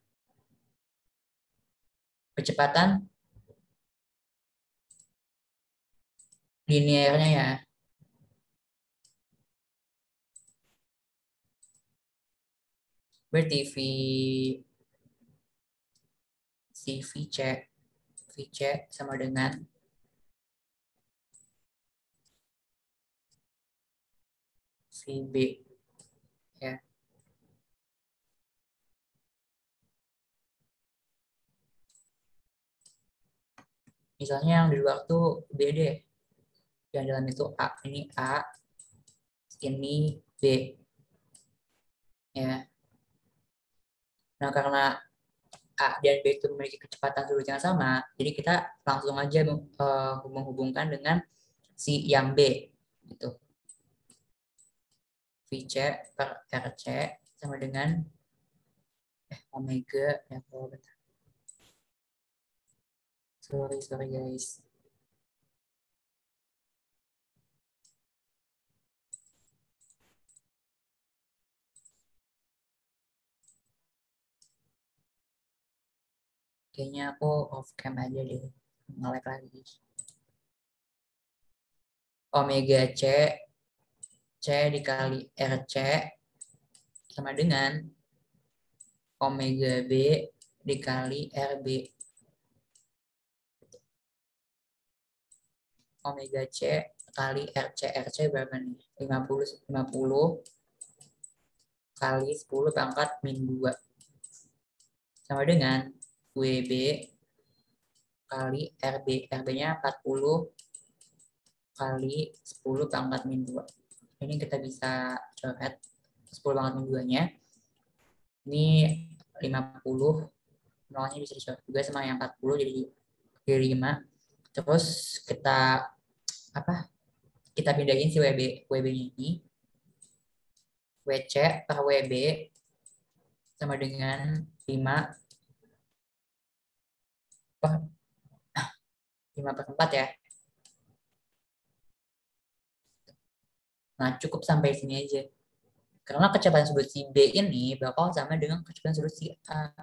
Kecepatan linearnya ya. Berarti si VC sama dengan VB ya. Misalnya yang di luar tuh B deh. Yang dalam itu A, ini A, ini B ya. Nah, karena A dan B itu memiliki kecepatan sudut yang sama, jadi kita langsung aja menghubungkan dengan si yang B gitu. VC per RC sama dengan omega ya, kalau bentar. Sorry guys. Kayaknya aku off cam aja deh. Nge-lag lagi. Omega C dikali RC sama dengan omega B dikali RB. Omega C kali RC berapa nih? 50 kali 10 pangkat min 2 sama dengan WB kali RB. RB-nya 40 kali 10 pangkat min 2. Ini kita bisa coret 10 pangkat min 2-nya. Ini 50, nolnya bisa dicoret juga sama yang 40 jadi 5. Terus kita apa? Kita pindahin si WB-nya ini. WC per WB sama dengan 5 per 5 per 4 ya. Nah, cukup sampai sini aja. Karena kecepatan sudut si B ini bakal sama dengan kecepatan sudut si A.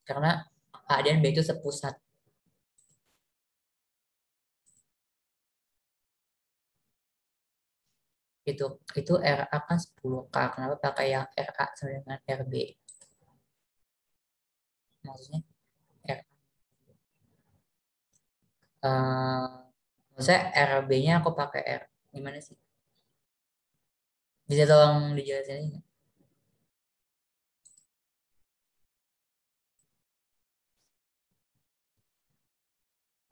Karena A dan B itu sepusat. Itu RA kan 10K. Kenapa pakai yang RA sama dengan RB? Maksudnya eh maksudnya RB-nya aku pakai R gimana sih? Bisa tolong dijelasin nggak?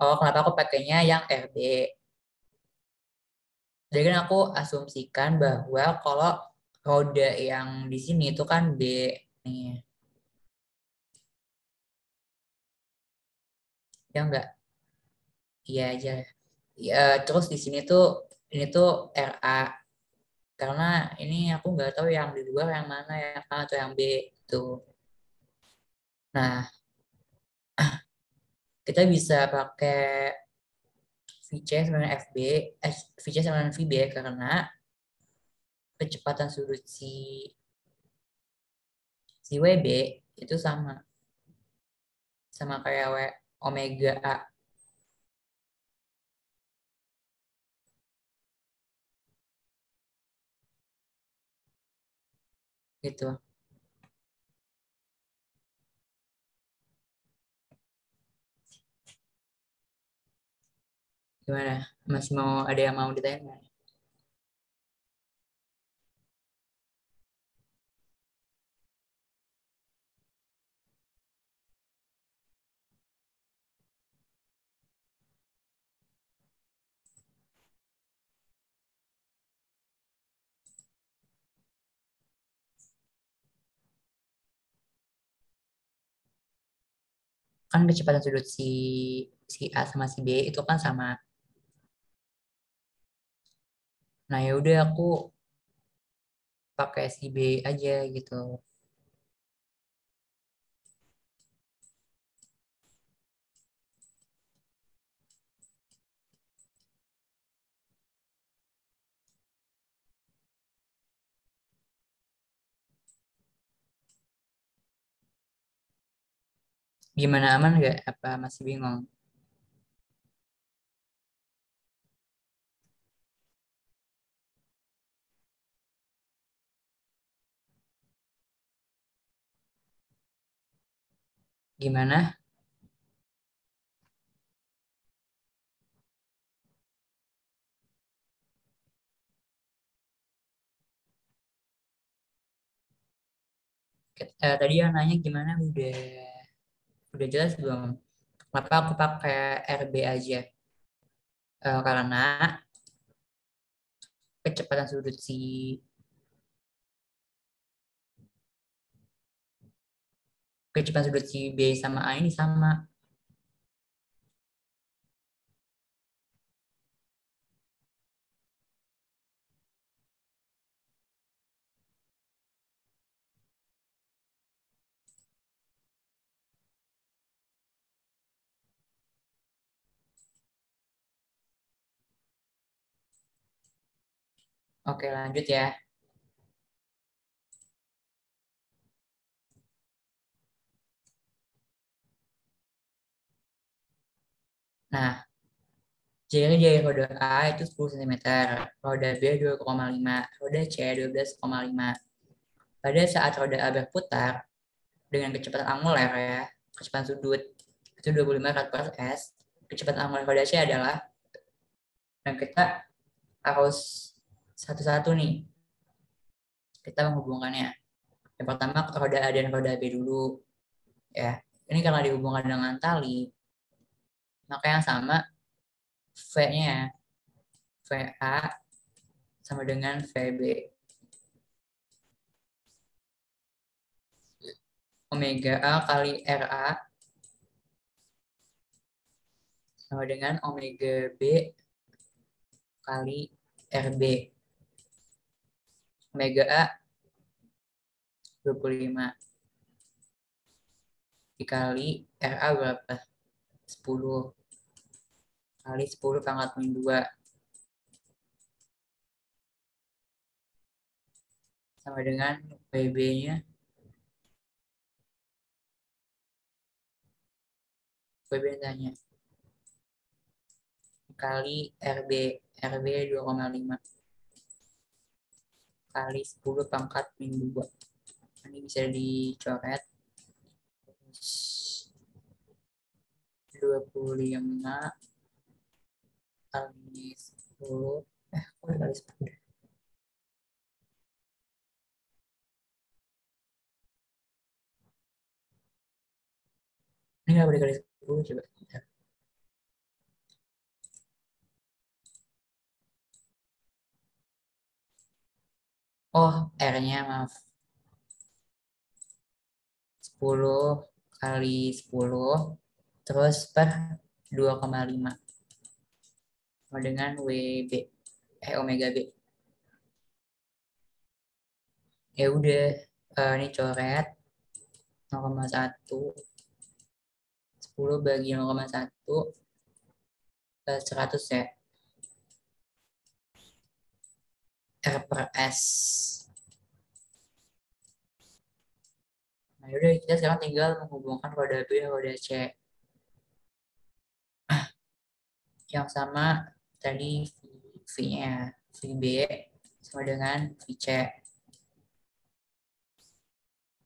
Oh, kenapa aku pakainya yang RB? Jadi kan aku asumsikan bahwa kalau roda yang di sini itu kan B nih, ya enggak? Iya aja. Ya, terus di sini tuh ini tuh RA karena ini aku nggak tahu yang di luar yang mana yang A atau yang B tuh. Nah, kita bisa pakai VC sama FB, VC sama VB karena kecepatan sudut si WB itu sama sama kayak omega A gitu. Gimana? Masih mau ada yang mau ditanya nggak? Kan kecepatan sudut si A sama si B itu kan sama. Nah, ya udah aku pakai si B aja gitu. Gimana, aman nggak? Apa masih bingung? Gimana? Tadi yang nanya gimana? Udah jelas belum? Kenapa aku pakai RB aja? Karena kecepatan sudut kecepatan sudut si B sama A ini sama. Oke, lanjut ya. Nah, jari roda A itu 10 cm, roda B 2,5, roda C 12,5. Pada saat roda A berputar dengan kecepatan angular ya, kecepatan sudut itu 25 km per s, kecepatan angular roda C adalah, dan kita harus satu-satu nih, kita menghubungkannya. Yang pertama roda A dan roda B dulu ya. Ini karena dihubungkan dengan tali, maka yang sama V-nya, VA sama dengan VB. Omega A kali RA sama dengan omega B kali RB. Omega A 25 dikali RA berapa? 10 kali 10 pangkat min 2 sama dengan PB-nya, PB tanya, kali RB, RB 2,5 kali 10 pangkat min 2. Ini bisa dicoret. 25 kali 10. Kok kali 10? Ini nggak boleh kali 10 coba. Oh, R-nya maaf. 10 kali 10 terus per 2,5 sama dengan WB omega B. Ya udah, ini coret 0,1, 10 bagi 0,1 ke 100 ya, R per S. Nah yaudah, kita sekarang tinggal menghubungkan roda B dan roda C yang sama tadi. V-nya VB sama dengan VC,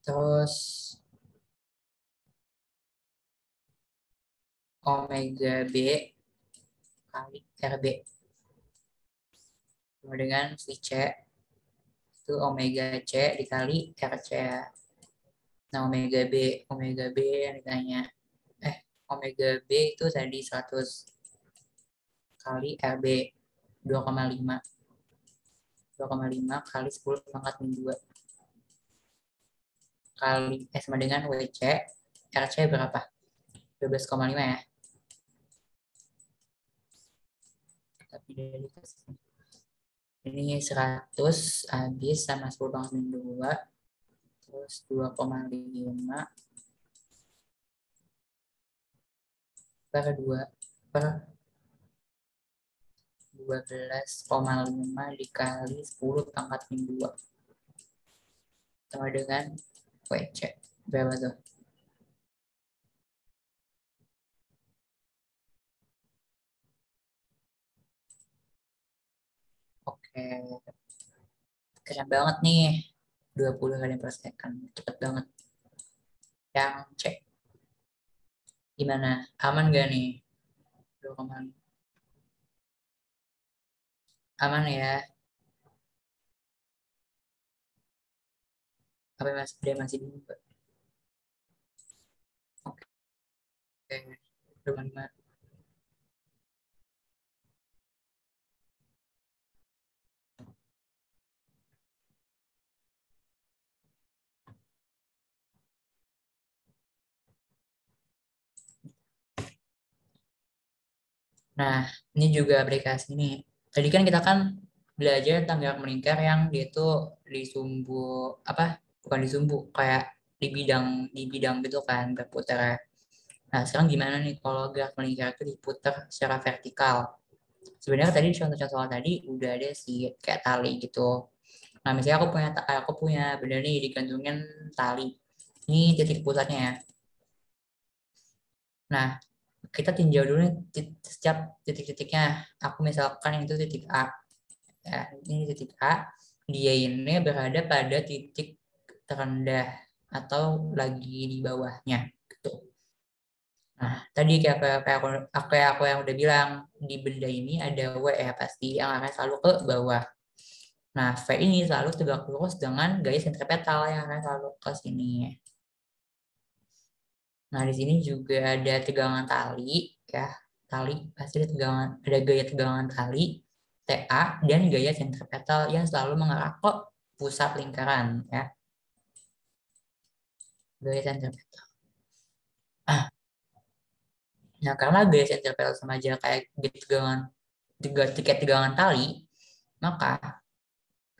terus omega B kali RB sama dengan VC itu omega C dikali RC ya. Nah omega B yang ditanya, omega B itu tadi 100 kali RB 2,5 kali 10 pangkat min 2 kali sama dengan WC. RC berapa? 12,5 ya. Tapi dari ini 100 habis sama 10 pangkat min 2 terus 2,5 per 2 per 12,5 dikali 10 pangkat min 2 sama dengan WC. Berapa tuh? Oke, keren banget nih. 20 kali per second. Cepet banget. Yang C. Gimana? Aman gak nih? 2,5. Aman ya? Apa masih dia masih bingung? Oke. 2,5. Nah, ini juga aplikasi nih. Tadi kan kita kan belajar tentang gerak melingkar yang dia tuh disumbu apa? Bukan disumbu, kayak di bidang gitu kan berputar. Nah, sekarang gimana nih kalau gerak melingkar itu diputar secara vertikal? Sebenarnya tadi contoh-contoh tadi udah ada sih kayak tali gitu. Nah, misalnya aku punya benda nih digantungin tali. Ini titik pusatnya ya. Nah, kita tinjau dulu nih setiap titik-titiknya. Aku misalkan itu titik A. Ya, ini titik A. Dia ini berada pada titik terendah atau lagi di bawahnya. Gitu. Nah, tadi kayak aku yang udah bilang, di benda ini ada W ya pasti yang akan selalu ke bawah. Nah, V ini selalu tegak lurus dengan gaya sentripetal yang akan selalu ke sini. Nah, di sini juga ada tegangan tali ya. Tali pasti ada gaya tegangan tali TA dan gaya sentripetal yang selalu mengarah ke pusat lingkaran ya. Gaya sentripetal. Nah, karena gaya sentripetal sama aja kayak tiket tegangan tali, maka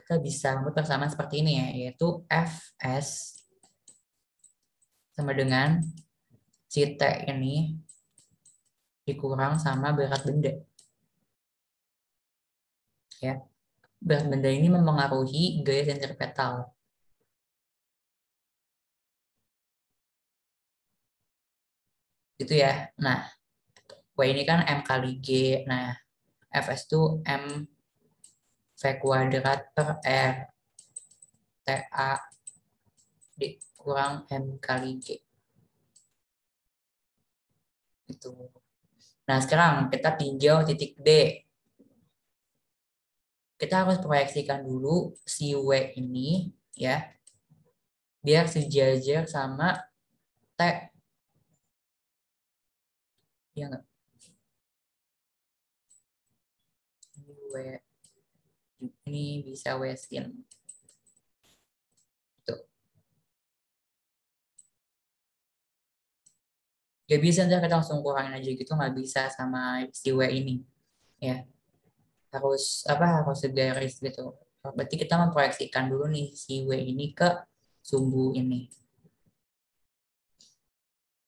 kita bisa membuat persamaan seperti ini ya, yaitu Fs sama dengan si T ini dikurang sama berat benda ya. Berat benda ini mempengaruhi gaya sentripetal gitu ya. Nah, W ini kan M kali G. Nah, Fs itu M V kuadrat per R TA dikurang M kali G. Itu. Nah, sekarang kita tinjau titik D. Kita harus proyeksikan dulu si W ini ya, biar sejajar sama T. Ya nggak? Ini W, ini bisa W sin. Tuh. Gak bisa ntar kita langsung kurangin aja gitu, nggak bisa sama si W ini. Ya, harus apa, harus segaris gitu. Berarti kita memproyeksikan dulu nih si W ini ke sumbu ini.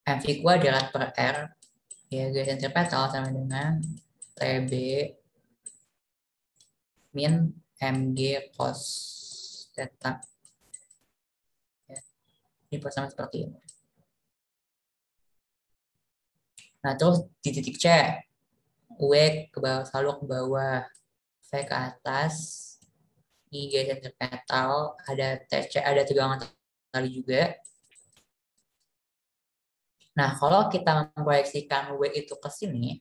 MV kuadrat per R, ya garis sentripetal sama dengan TB min MG cos theta. Ya, ini persamaan seperti ini. Nah, terus di titik C, W ke bawah, selalu ke bawah, V ke atas, I garis sentripetal, ada TC, ada tegangan tali juga. Nah, kalau kita memproyeksikan W itu ke sini,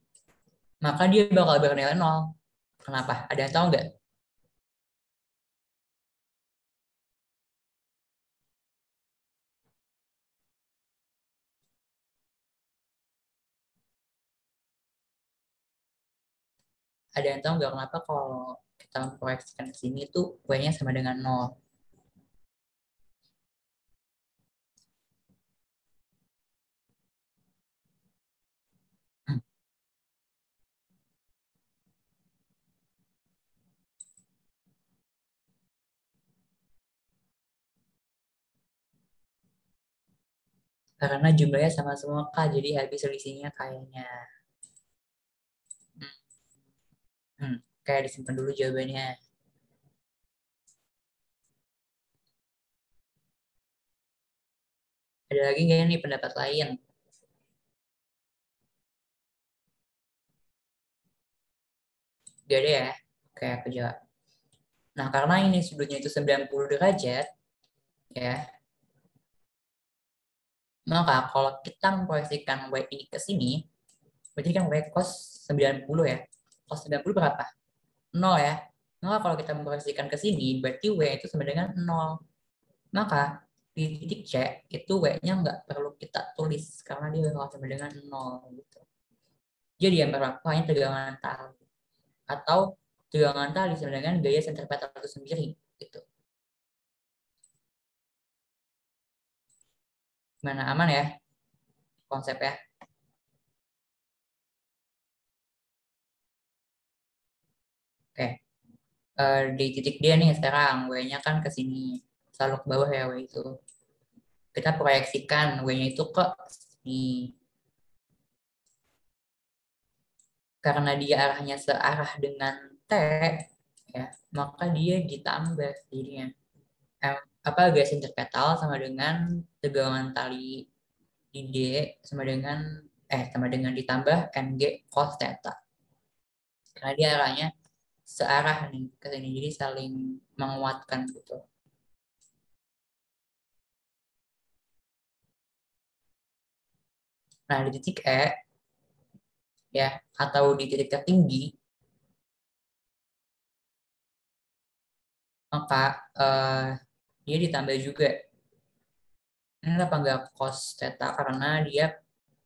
maka dia bakal bernilai nol. Kenapa? Ada yang tahu nggak? Ada yang tahu nggak kenapa kalau kita memproyeksikan ke sini tuh W-nya sama dengan nol? Hmm, karena jumlahnya sama semua K, jadi habis selisihnya kayaknya. Hmm, kayak disimpan dulu jawabannya. Ada lagi nggak nih pendapat lain? Gak ada ya? Kayak aku jawab. Nah, karena ini sudutnya itu 90 derajat, ya, maka kalau kita memproyeksikan Y ini ke sini, berarti kan Y cos 90 ya. Cos 90 berapa? Nol ya. Maka kalau kita memproyeksikan ke sini, berarti W itu sama dengan nol. Maka di titik C, itu W-nya nggak perlu kita tulis, karena dia bakal sama dengan nol. Gitu. Jadi yang berlaku hanya tegangan tali. Atau tegangan tali sama dengan gaya sentripetal itu sendiri. Gitu. Gimana, aman ya konsepnya? Oke. Di titik dia nih sekarang, W-nya kan ke sini. Selalu ke bawah ya W itu. Kita proyeksikan W-nya itu ke sini. Karena dia arahnya searah dengan T, ya, maka dia ditambah jadinya. Apa garis interpetal sama dengan tegangan tali di D sama dengan ditambah MG cos theta. Karena dia arahnya searah nih ke sini, jadi saling menguatkan gitu. Nah, di titik E ya, atau di titik tertinggi, maka eh, dia ditambah juga. Ini kenapa nggak cos theta? Karena dia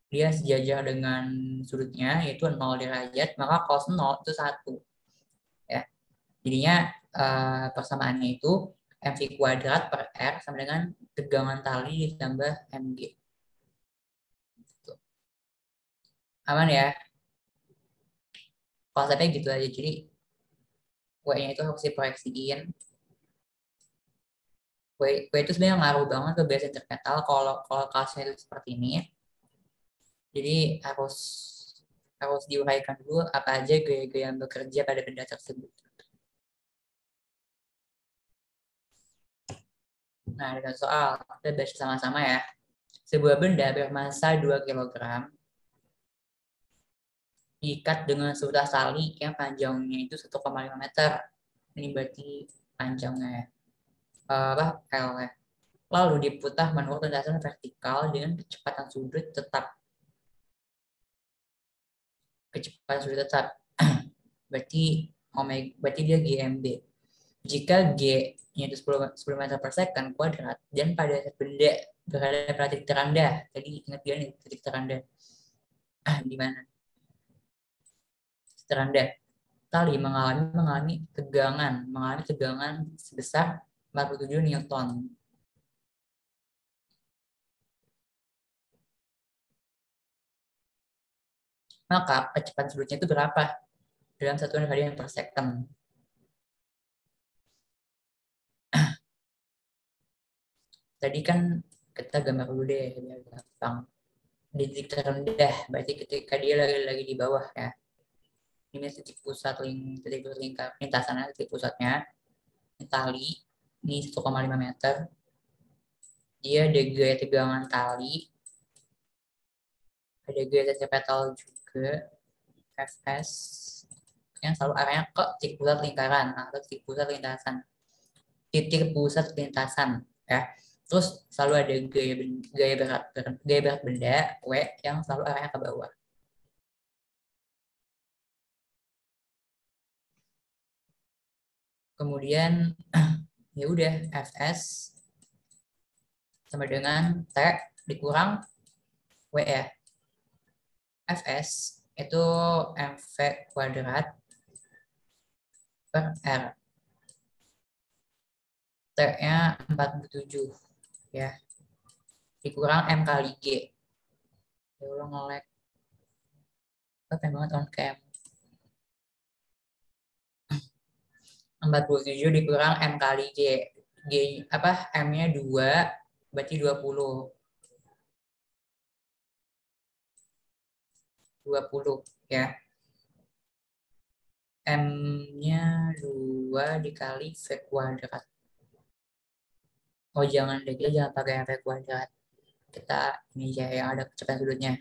dia sejajar dengan sudutnya yaitu 0 derajat, maka cos 0 itu 1 ya. Jadinya persamaannya itu mv kuadrat per r sama dengan tegangan tali ditambah mg. Aman ya? Konsepnya gitu aja. Jadi W-nya itu harus diproyeksiin. W itu sebenarnya ngaruh banget ke base interpretal kalau kalau kasusnya itu seperti ini. Jadi harus harus diuraikan dulu apa aja gaya-gaya yang bekerja pada benda tersebut. Nah, ada soal, kita baca sama-sama ya. Sebuah benda bermasa 2 kilogram diikat dengan sebuah tali yang panjangnya itu 1,5 meter. Ini berarti panjangnya ya. Apa L ya. Lalu diputar menurut lintasan vertikal dengan kecepatan sudut tetap. kecepatan sudut tetap. berarti dia GMB. Jika G-nya itu 10 meter per second kuadrat dan pada saat benda berada pada titik terendah, tadi ingat dia nih titik terendah di mana? Terendah. Tali mengalami tegangan sebesar 47 Newton. Maka kecepatan sudutnya itu berapa dalam satuan radian per second? Tadi kan kita gambar dulu deh biar gampang. Di titik terendah berarti ketika dia lagi di bawah ya. Ini titik pusat lingkar lintasannya, titik pusatnya tali ini 1,5 meter. Dia ada gaya tegangan tali, ada gaya centripetal juga, Fs yang selalu arahnya ke titik pusat lingkaran atau titik pusat lintasan ya. Terus selalu ada gaya berat benda W yang selalu arahnya ke bawah. Kemudian ya udah Fs sama dengan T dikurang W ya. Fs itu mv kuadrat per R. T-nya 47 ya. Dikurang M kali G. Ya Allah nge-lag. Pengen banget on cam. 47 dikurang M kali G. G apa? M-nya 2 berarti 20. 20 ya. M-nya 2 dikali V kuadrat. Oh jangan deh, kita jangan pakai V kuadrat. Kita ini aja yang ada kecepatan sudutnya.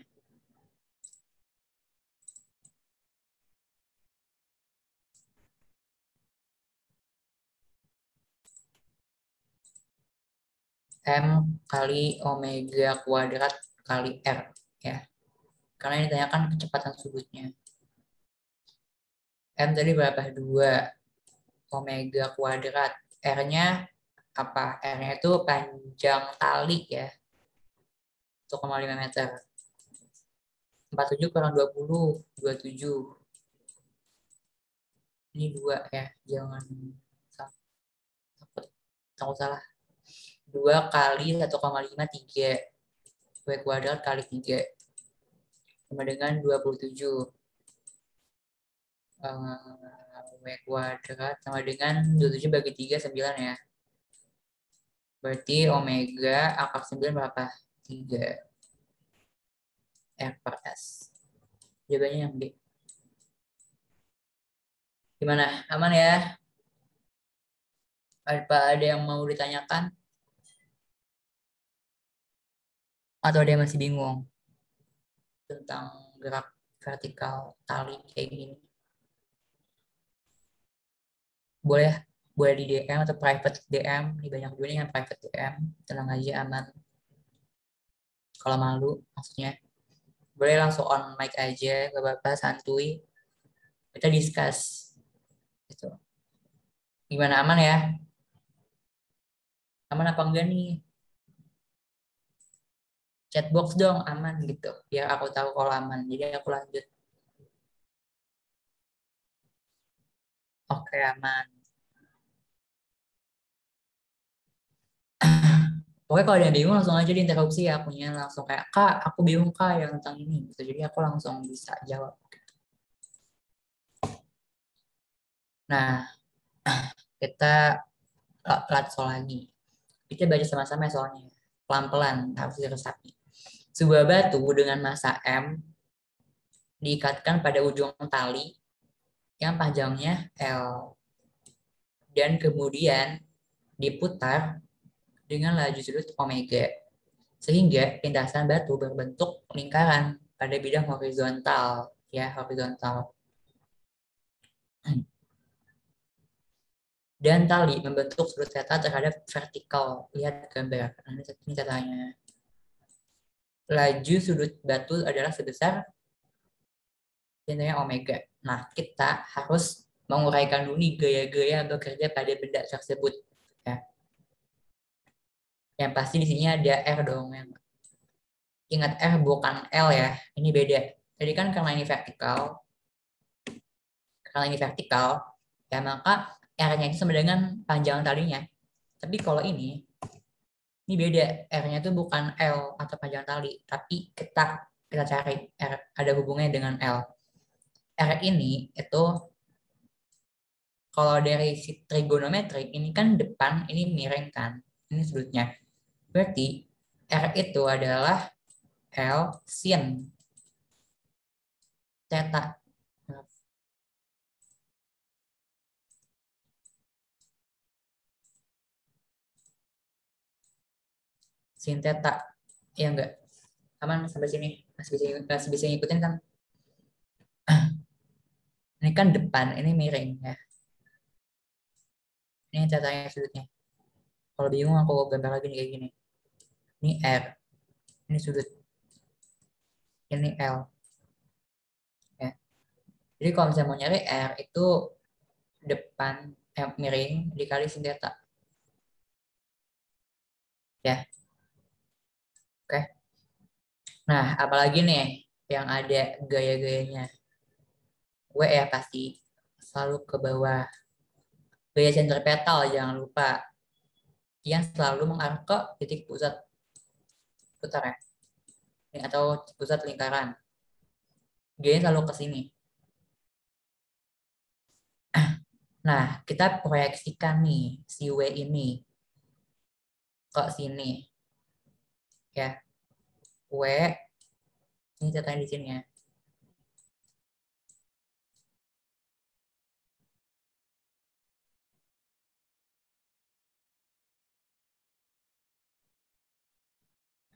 M kali omega kuadrat kali R ya. Karena ini ditanyakan kecepatan sudutnya. M tadi berapa? 2 omega kuadrat. R-nya apa? R-nya itu panjang tali ya. 1,5 meter. 47 kurang 20, 27. Ini 2 ya, jangan takut salah. 2 kali 1,5, 3. W kuadrat kali 3. Sama dengan 27. W kuadrat sama dengan 27 bagi 3, 9 ya. Berarti omega akar 9 berapa? 3. R per S. Jawabannya yang B. Gimana? Aman ya? Apa ada yang mau ditanyakan? Atau ada yang masih bingung tentang gerak vertikal tali kayak gini? Boleh di DM atau private DM. Ini banyak juga nih yang private DM. Tenang aja, aman. Kalau malu maksudnya. Boleh langsung on mic aja, gak apa-apa, santuy. Kita discuss. Gitu. Gimana, aman ya? Aman apa enggak nih? Chatbox dong, aman gitu. Biar aku tahu kalau aman. Jadi aku lanjut. Oke, aman. Pokoknya kalau ada yang bingung langsung aja diinterupsi ya akunya. Langsung kayak, Kak, aku bingung Kak yang tentang ini. Gitu. Jadi aku langsung bisa jawab. Nah, kita lihat soal lagi. Kita baca sama-sama soalnya. Pelan-pelan, harus diresapi. Sebuah batu dengan massa M diikatkan pada ujung tali yang panjangnya L. Dan kemudian diputar dengan laju sudut omega. Sehingga lintasan batu berbentuk lingkaran pada bidang horizontal. Ya, horizontal. Dan tali membentuk sudut theta terhadap vertikal. Lihat gambar. Ini catanya. Laju sudut batu adalah sebesar Nilainya omega. Nah, kita harus menguraikan dulu nih gaya-gaya yang bekerja pada benda tersebut. Ya. Yang pasti di sini ada R dong. Ingat R bukan L ya. Ini beda. Jadi kan karena ini vertikal, ya maka R-nya itu sama dengan panjang talinya. Tapi kalau ini beda. R-nya itu bukan L atau panjang tali, tapi kita cari R ada hubungannya dengan L. R ini itu kalau dari si trigonometri ini kan depan ini miring kan, ini sudutnya. Berarti R itu adalah L sin theta. Sin theta. Ya enggak? Aman sampai sini? Masih bisa ngikutin kan? Ini kan depan, ini miring ya. Ini tetanya sudutnya. Kalau bingung aku gambar lagi nih kayak gini. Ini R, ini sudut, ini L. Ya. Jadi kalau misalnya mau nyari R itu depan miring dikali sin theta. Ya, oke. Nah, apalagi nih yang ada gaya-gayanya. W ya pasti selalu ke bawah. Gaya sentripetal jangan lupa. Yang selalu mengarah ke titik pusat putar ya. Atau pusat lingkaran. Gayanya selalu ke sini. Nah, kita proyeksikan nih si W ini ke sini. Ya, W ini ceritanya di sini ya.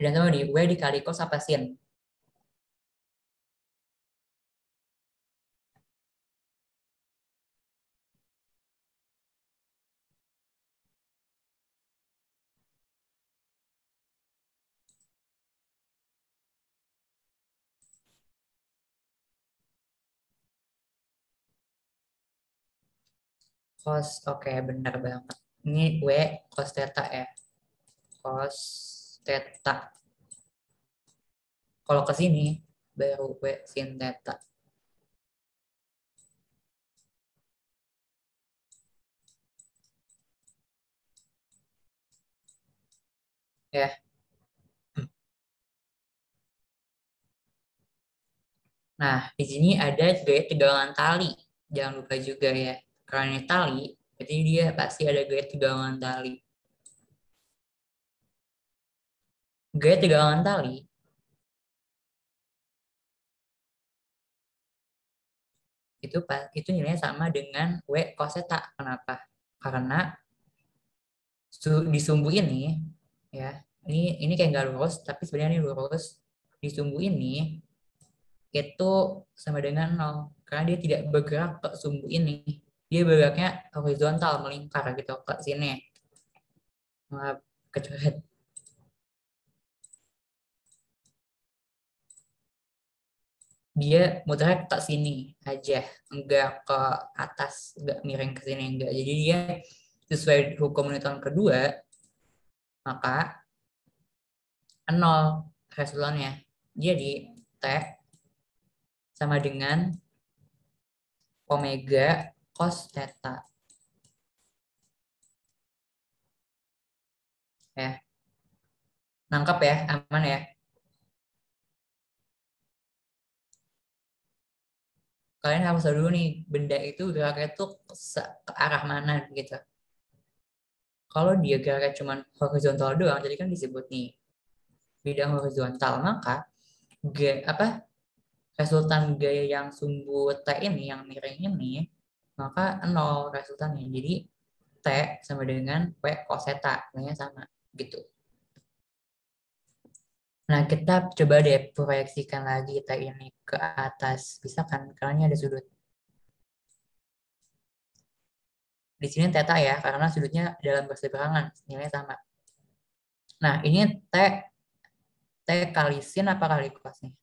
Dan tahu nih, W dikali cos apa sin? Cos, oke benar banget. Ini W cos theta ya. Cos theta. Kalau ke sini, baru W sin theta. Ya, nah di sini ada gaya tegangan tali. Jangan lupa juga ya. Karena ini tali, jadi dia pasti ada gaya tegangan tali. Gaya tegangan tali itu nilainya sama dengan W cos theta. Kenapa? Karena di sumbu ini ya, ini kayak nggak lurus, tapi sebenarnya ini lurus. Di sumbu ini itu sama dengan nol karena dia tidak bergerak ke sumbu ini. Dia bergeraknya horizontal melingkar gitu ke sini. Maaf, kecoret. Dia muternya ke sini aja, enggak ke atas, enggak miring ke sini enggak. Jadi dia sesuai hukum Newton kedua, maka nol resultannya. Jadi T sama dengan omega cos theta ya. Nangkap ya, aman ya. Kalian harus tahu dulu nih benda itu geraknya tuh ke arah mana gitu. Kalau dia geraknya cuma horizontal doang, jadi kan disebut nih bidang horizontal, maka apa resultan gaya yang sumbu T ini yang miring ini maka nol resultannya. Jadi T sama dengan W cos theta, nilainya sama gitu. Nah, kita coba deh proyeksikan lagi T ini ke atas. Bisa kan? Karena ini ada sudut. Di sini theta ya, karena sudutnya dalam berseberangan, nilainya sama. Nah, ini T kali sin apa kali cos nih?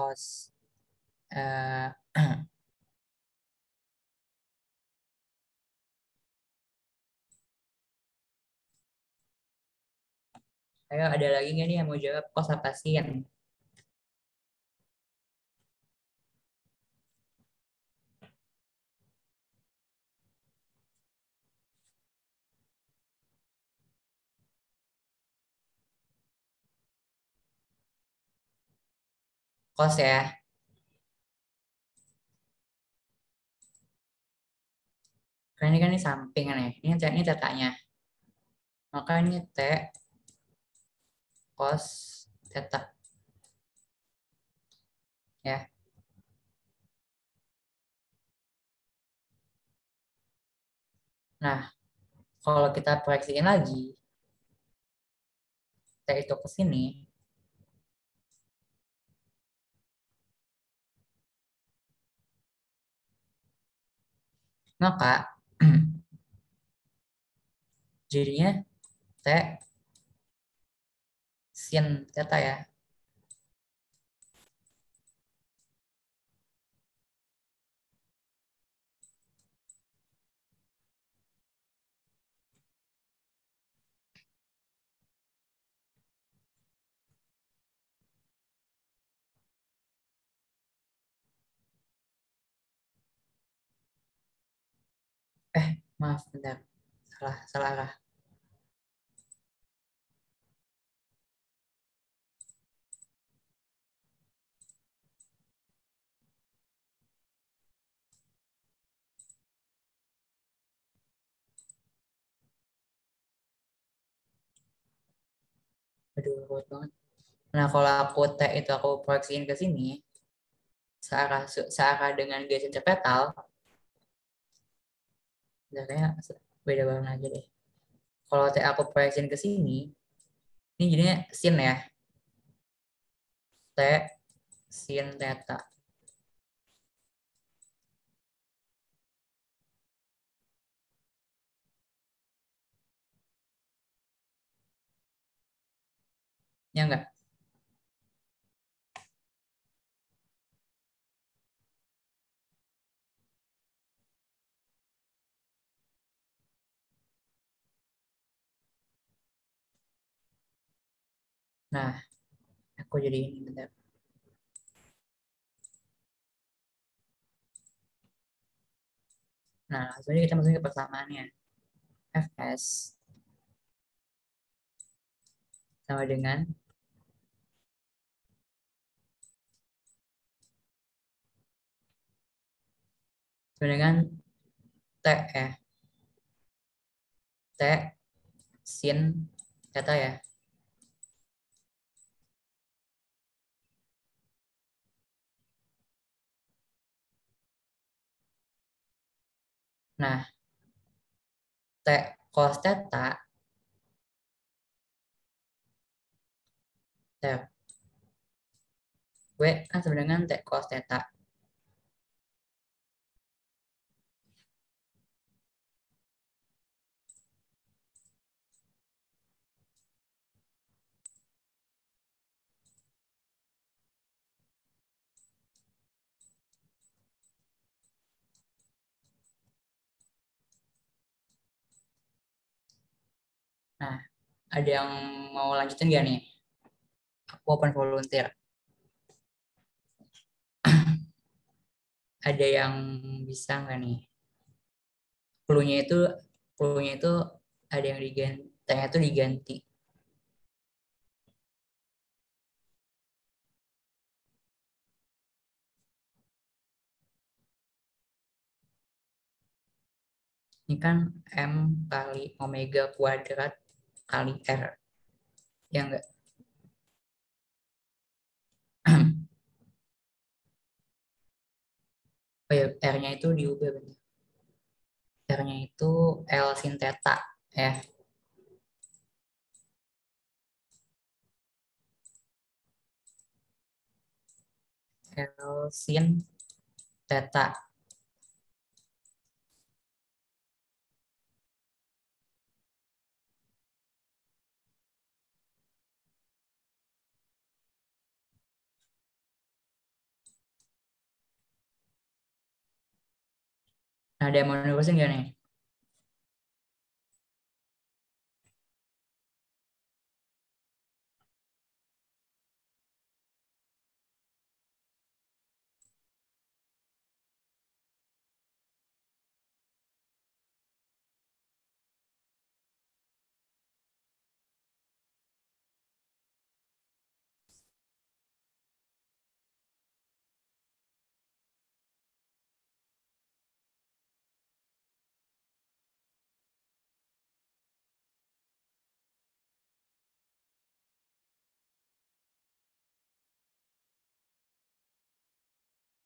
cos eh, ayo ada lagi nggak nih yang mau jawab cos apa sin? Cos ya. Karena ini kan ini sampingan ya. Ini tetanya. Maka ini T cos theta ya. Nah, kalau kita proyeksiin lagi T itu ke sini, maka jadinya T sin theta ya. Maaf bentar. Salah arah. Aduh, ruwet banget. Nah, kalau aku T itu aku proyeksiin ke sini, searah dengan garis interpretal, udah kayak beda banget aja deh. Kalau T aku proyeksiin ke sini, ini jadinya sin ya. T sin theta. Ya enggak? Nah, aku jadi ini bentar. Nah, langsung aja kita masukin ke persamaannya. Fs sama dengan T ya. T sin theta ya. Nah, T cos theta, T W kan sama dengan T cos theta. Nah, ada yang mau lanjutin gak nih? Aku open volunteer. Ada yang bisa nggak nih? Clue-nya itu clue-nya itu ada yang diganti, T-nya itu diganti. Ini kan M kali omega kuadrat kali R. Ya enggak? Oh ya, R-nya itu diubah benar. R-nya itu L sin theta ya. L sin theta. Nah, ada yang mau nerusin nggak nih?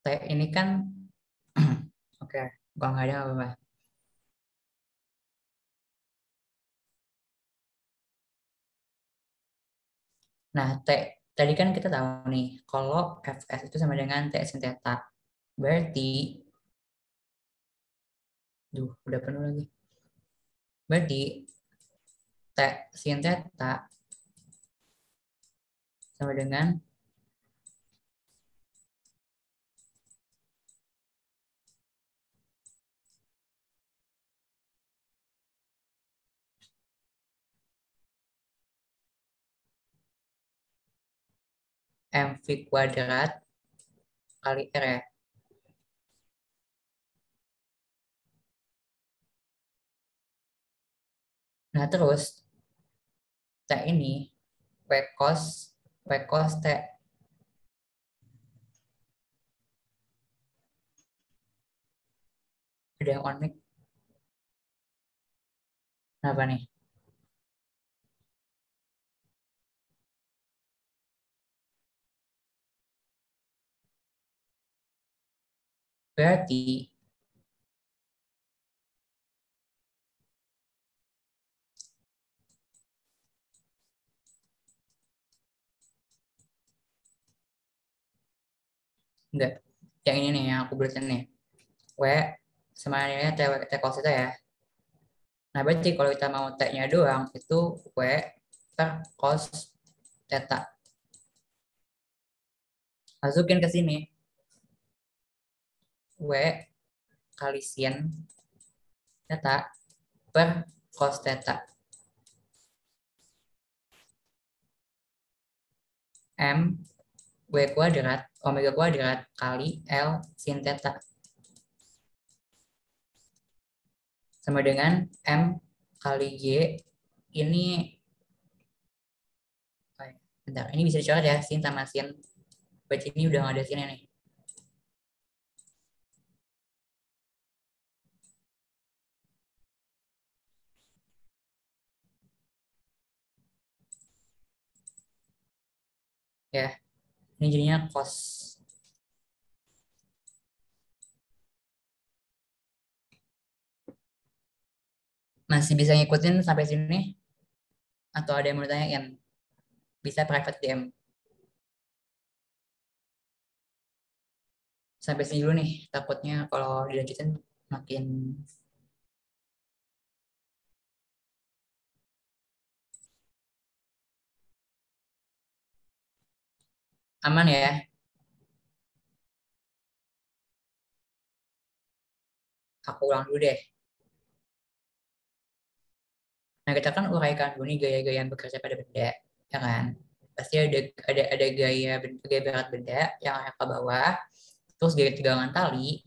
T ini kan, oke, kalau nggak ada nggak apa-apa. Nah, T, tadi kan kita tahu nih, kalau Fs itu sama dengan T sin theta. Berarti, udah penuh lagi. Berarti T sin theta sama dengan mv kuadrat kali R ya. Nah, terus T ini W cos, W cos T. Ada yang on mic. Kenapa nih? Berarti, enggak. Yang ini nih, yang aku berikan nih. W sama ini T, T cos itu ya. Nah, berarti kalau kita mau T-nya doang, itu W per cos theta. Masukin ke sini. W kali sin theta per cos theta. M W kuadrat, omega kuadrat kali L sin theta. Sama dengan M kali Y. Ini, bentar, ini bisa dicoret ya, sin sama sin. Berarti ini udah nggak ada sinnya nih. Ya, ini jadinya cos. Masih bisa ngikutin sampai sini? Atau ada yang mau ditanyain? Bisa private DM. Sampai sini dulu nih. Takutnya kalau dilanjutin makin aman ya. Aku ulang dulu deh. Nah, kita kan uraikan dulu nih gaya-gaya yang bekerja pada benda, ya kan? Pasti ada gaya berat benda yang arah ke bawah, terus gaya tegangan tali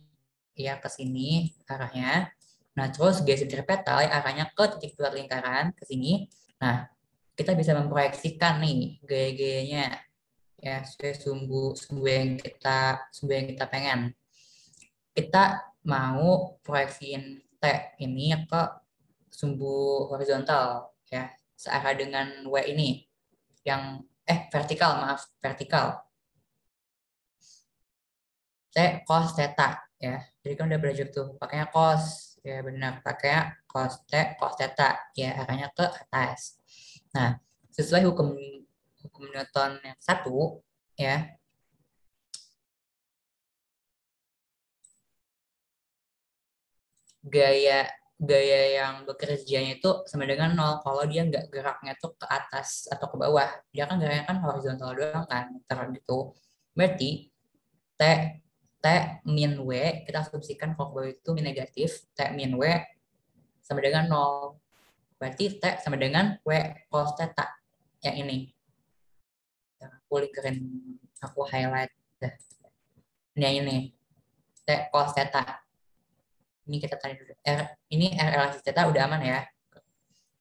ya ke sini arahnya. Nah, terus gaya sentripetal yang arahnya ke titik bulat lingkaran ke sini. Nah, kita bisa memproyeksikan nih gaya-gayanya ya sesuai sumbu yang kita pengen. Kita mau proyeksiin T ini ke sumbu horizontal ya searah dengan W ini yang vertikal, maaf, vertikal. Saya cos theta ya. Jadi kan udah belajar tuh pakainya cos ya, benar pakainya cos theta ya, arahnya ke atas. Nah, sesuai hukum hukum Newton yang satu ya, gaya gaya yang bekerjanya itu sama dengan nol kalau dia nggak geraknya tuh ke atas atau ke bawah. Dia kan geraknya kan horizontal doang kan, muter gitu. Berarti T T min W, kita asumsikan kalau bawah itu min negatif, T min W sama dengan 0. Berarti T sama dengan W cos theta. Yang ini. Aku likerin, aku highlight. Ini. T cos theta. Ini kita tadi dulu. Ini R elasi theta udah aman ya.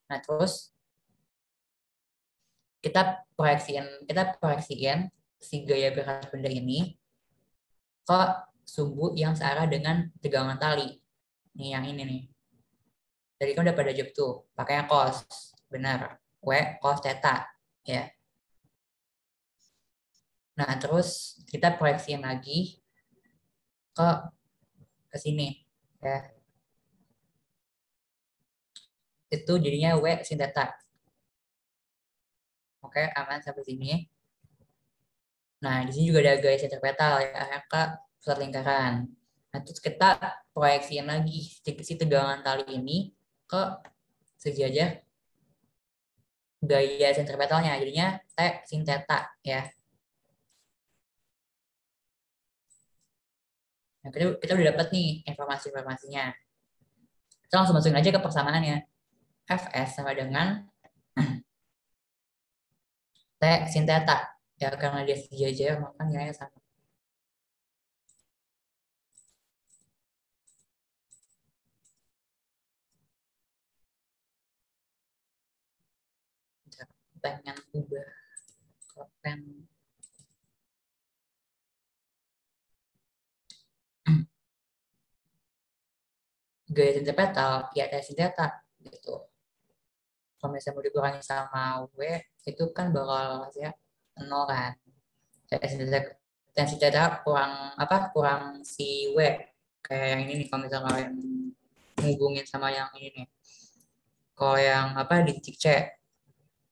Nah, terus kita proyeksiin si gaya berat benda ini ke sumbu yang searah dengan tegangan tali. Nih yang ini nih. Tadi kan udah pada job tuh, pakainya cos. Benar. W cos theta ya. Nah, terus kita proyeksiin lagi ke sini ya. Itu jadinya W sin theta. Oke, aman sampai sini. Nah, di sini juga ada gaya sentripetal ya, ke pusat lingkaran. Nah, terus kita proyeksiin lagi si tegangan tali ini ke sejajar gaya sentripetalnya. Jadinya T sin theta ya. Nah, kita udah dapat nih informasi-informasinya. Kita langsung masukin aja ke persamaannya. Fs sama dengan T sin theta. Ya, karena dia sejajar, maka nilainya sama. Pengen ubah ke pen. Gaya sentripetal, ya T sin theta. Gitu. Kalau misalnya mau dikurangi sama W, itu kan bakal hasilnya 0 kan. Tensi theta kurang apa, kurang si W. Kayak yang ini nih, kalau misalnya kalian menghubungin sama yang ini nih. Kalau yang apa di titik C,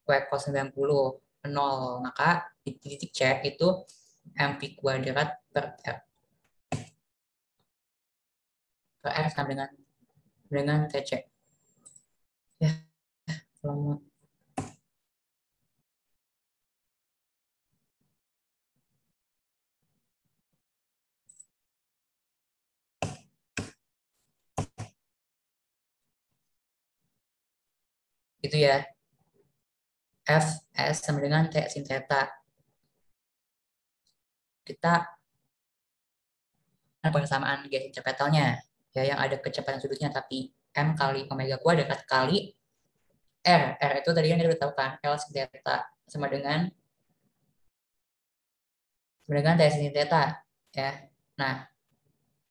W cos 90, 0. Maka di titik C itu MP kuadrat per R. Per R sama dengan TC. Ya, selamat. Itu ya. F S sama dengan T sin theta. Kita ada persamaan gaya sentripetalnya ya, yang ada kecepatan sudutnya, tapi M kali omega kuadrat kali R itu tadi kan kita udah tahu kan, L sin theta sama dengan T sin theta ya. Nah,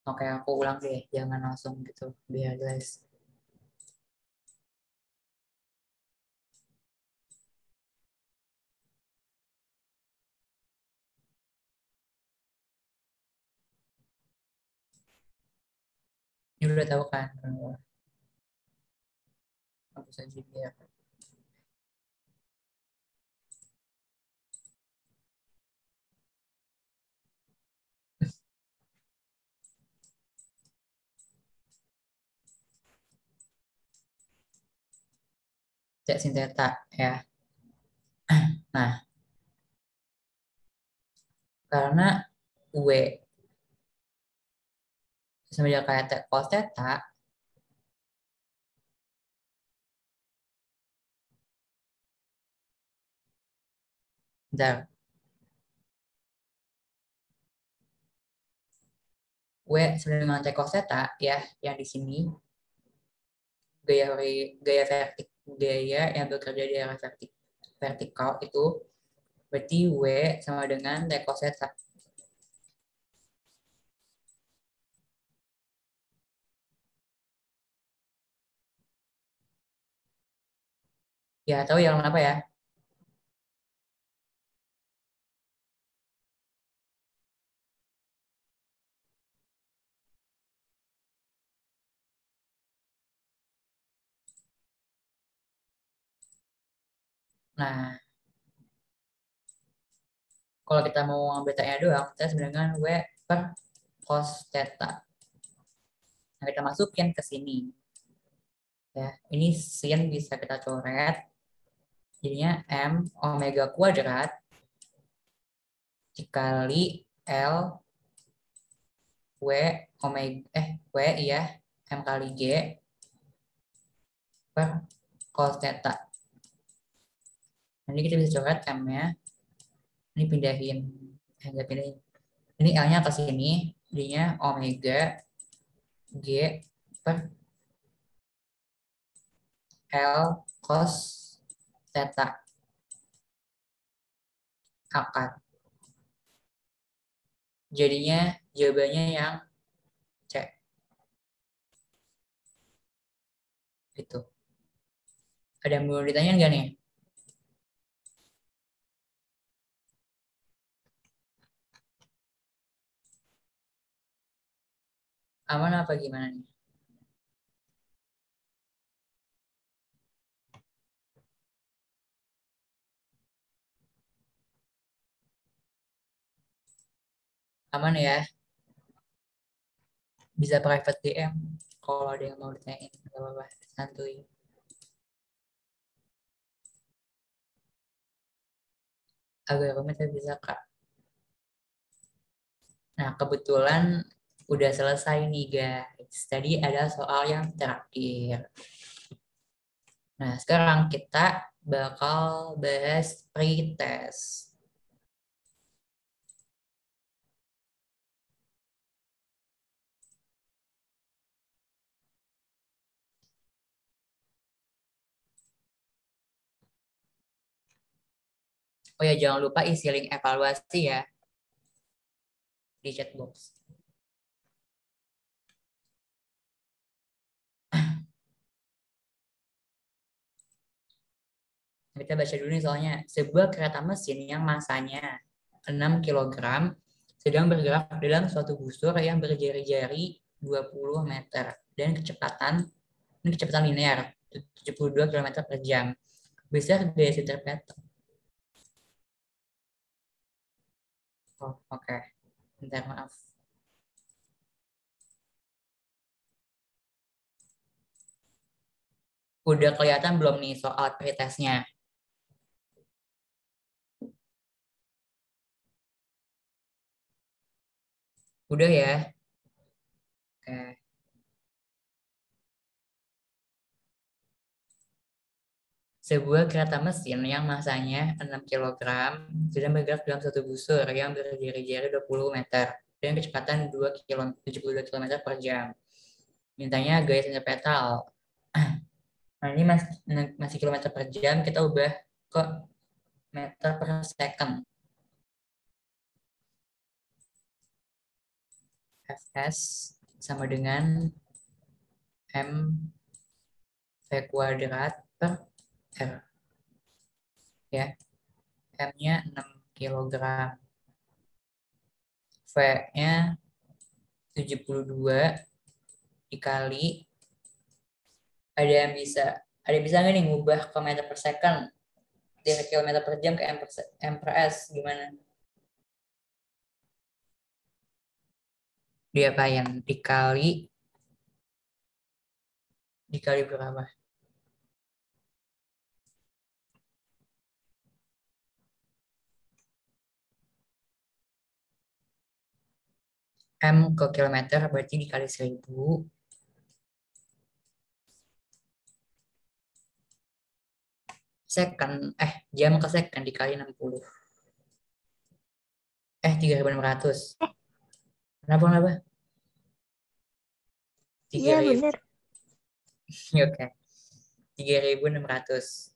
oke, aku ulang deh, jangan langsung gitu biar jelas. Ini udah tahu kan, aku saja biar T sin theta ya. Nah, karena W sama dengan kayak cos theta, bentar, W sama dengan T cos theta ya, yang di sini gaya gaya vertik gaya yang bekerja di arah vertikal itu berarti W sama dengan T cos theta. Ya, tahu yang apa ya? Nah, kalau kita mau ngambil T-nya doang, kita sama dengan W per cos theta. Nah, kita masukin ke sini. Ya, ini sin bisa kita coret. Jadinya M omega kuadrat dikali L W omega W ya M kali G per cos theta. Nanti kita bisa coret M-nya. Ini pindahin. Enggak pindahin. Ini L-nya ke sini. D-nya omega G per L cos theta akar. Jadinya jawabannya yang C. Gitu. Ada yang mau ditanya nggak nih? Aman apa gimana nih? Aman ya? Bisa private DM kalau ada yang mau ditanyain. Gak apa-apa, santuy. Agak rumit tapi bisa Kak. Nah, kebetulan udah selesai nih guys. Tadi ada soal yang terakhir. Nah, sekarang kita bakal bahas pretest. Oh ya, jangan lupa isi link evaluasi ya di chat box. Kita baca dulu nih soalnya. Sebuah kereta mesin yang masanya 6 kilogram sedang bergerak dalam suatu busur yang berjari-jari 20 meter dan kecepatan linear 72 km per jam. Besar gaya centripetal. Oh, oke. Bentar, maaf. Udah kelihatan belum nih soal pretestnya? Udah ya? Oke. Sebuah kereta mesin yang masanya 6 kilogram sedang bergerak dalam satu busur yang berjari-jari 20 meter dan kecepatan 72 km per jam. Mintanya gaya sentripetal. Nah, ini masih kilometer per jam, kita ubah ke meter per second. Fs sama dengan M V kuadrat per R. Ya, M-nya 6 kilogram. V-nya 72 dikali, ada yang bisa nggak nih ngubah ke meter per second dari kilometer per jam ke M per S gimana? Diapain? Dikali berapa? M ke kilometer berarti dikali 1000 second, jam ke second dikali 60. 3600. Kenapa? Iya 3000. bener. Oke. 3600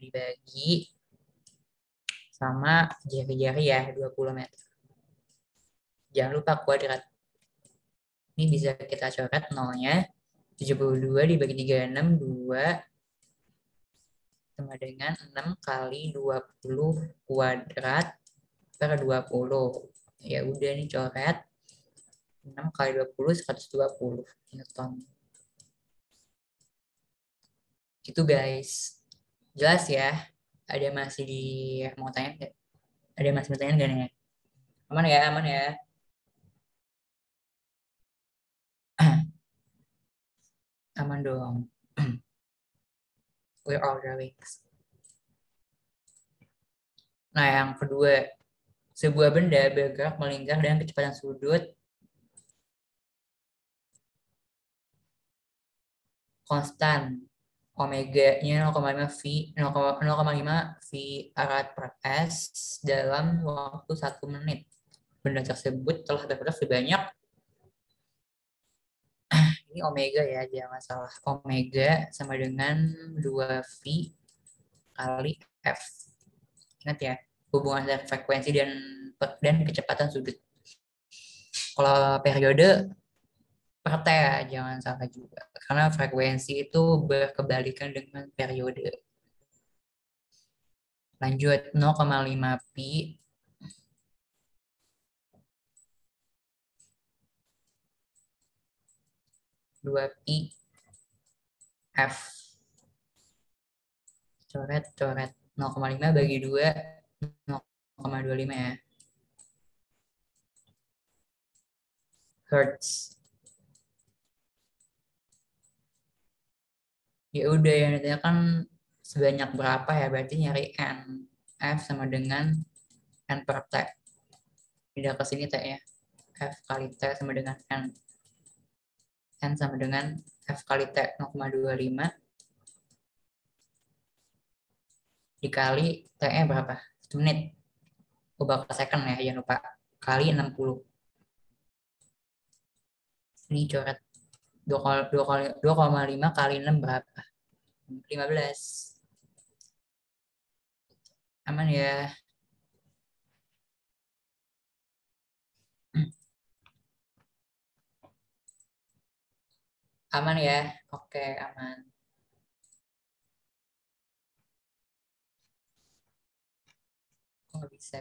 dibagi sama jari-jari ya 20 meter. Jangan lupa kuadrat. Ini bisa kita coret nolnya. 72 dibagi 36, 2 sama dengan 6 kali 20 kuadrat per 20. Ya udah nih coret. 6 kali 20, 120 Newton. Gitu guys. Jelas ya? Ada masih mau tanya nggak? Ada masih mau tanya nggak nih? Aman ya, aman ya. Aman dong. We're all the weeks. Nah, yang kedua, Sebuah benda bergerak melingkar dengan kecepatan sudut konstan. Omega-nya 0,5 V, 0,5 V arat per S dalam waktu 1 menit. Benda tersebut telah bergerak sebanyak, ini omega ya, jangan salah. Omega sama dengan 2V kali F. Ingat ya, hubungan antara frekuensi dan kecepatan sudut. Kalau periode per T ya, jangan salah juga. Karena frekuensi itu berkebalikan dengan periode. Lanjut, 0,5 pi 2 pi F. Coret 0,5 bagi 2 0,25 ya. Hertz. Ya udah, yang ditanya kan sebanyak berapa ya, berarti nyari N. F sama dengan N per T. Tidak ke sini T ya. F kali T sama dengan N. N sama dengan F kali T 0,25 dikali T-nya berapa? 1 menit. Ubah ke second ya, jangan lupa. Kali 60. Ini coret 2,5 kali 6 berapa? 15. Aman ya. Aman ya. Oke, aman. Kok nggak bisa?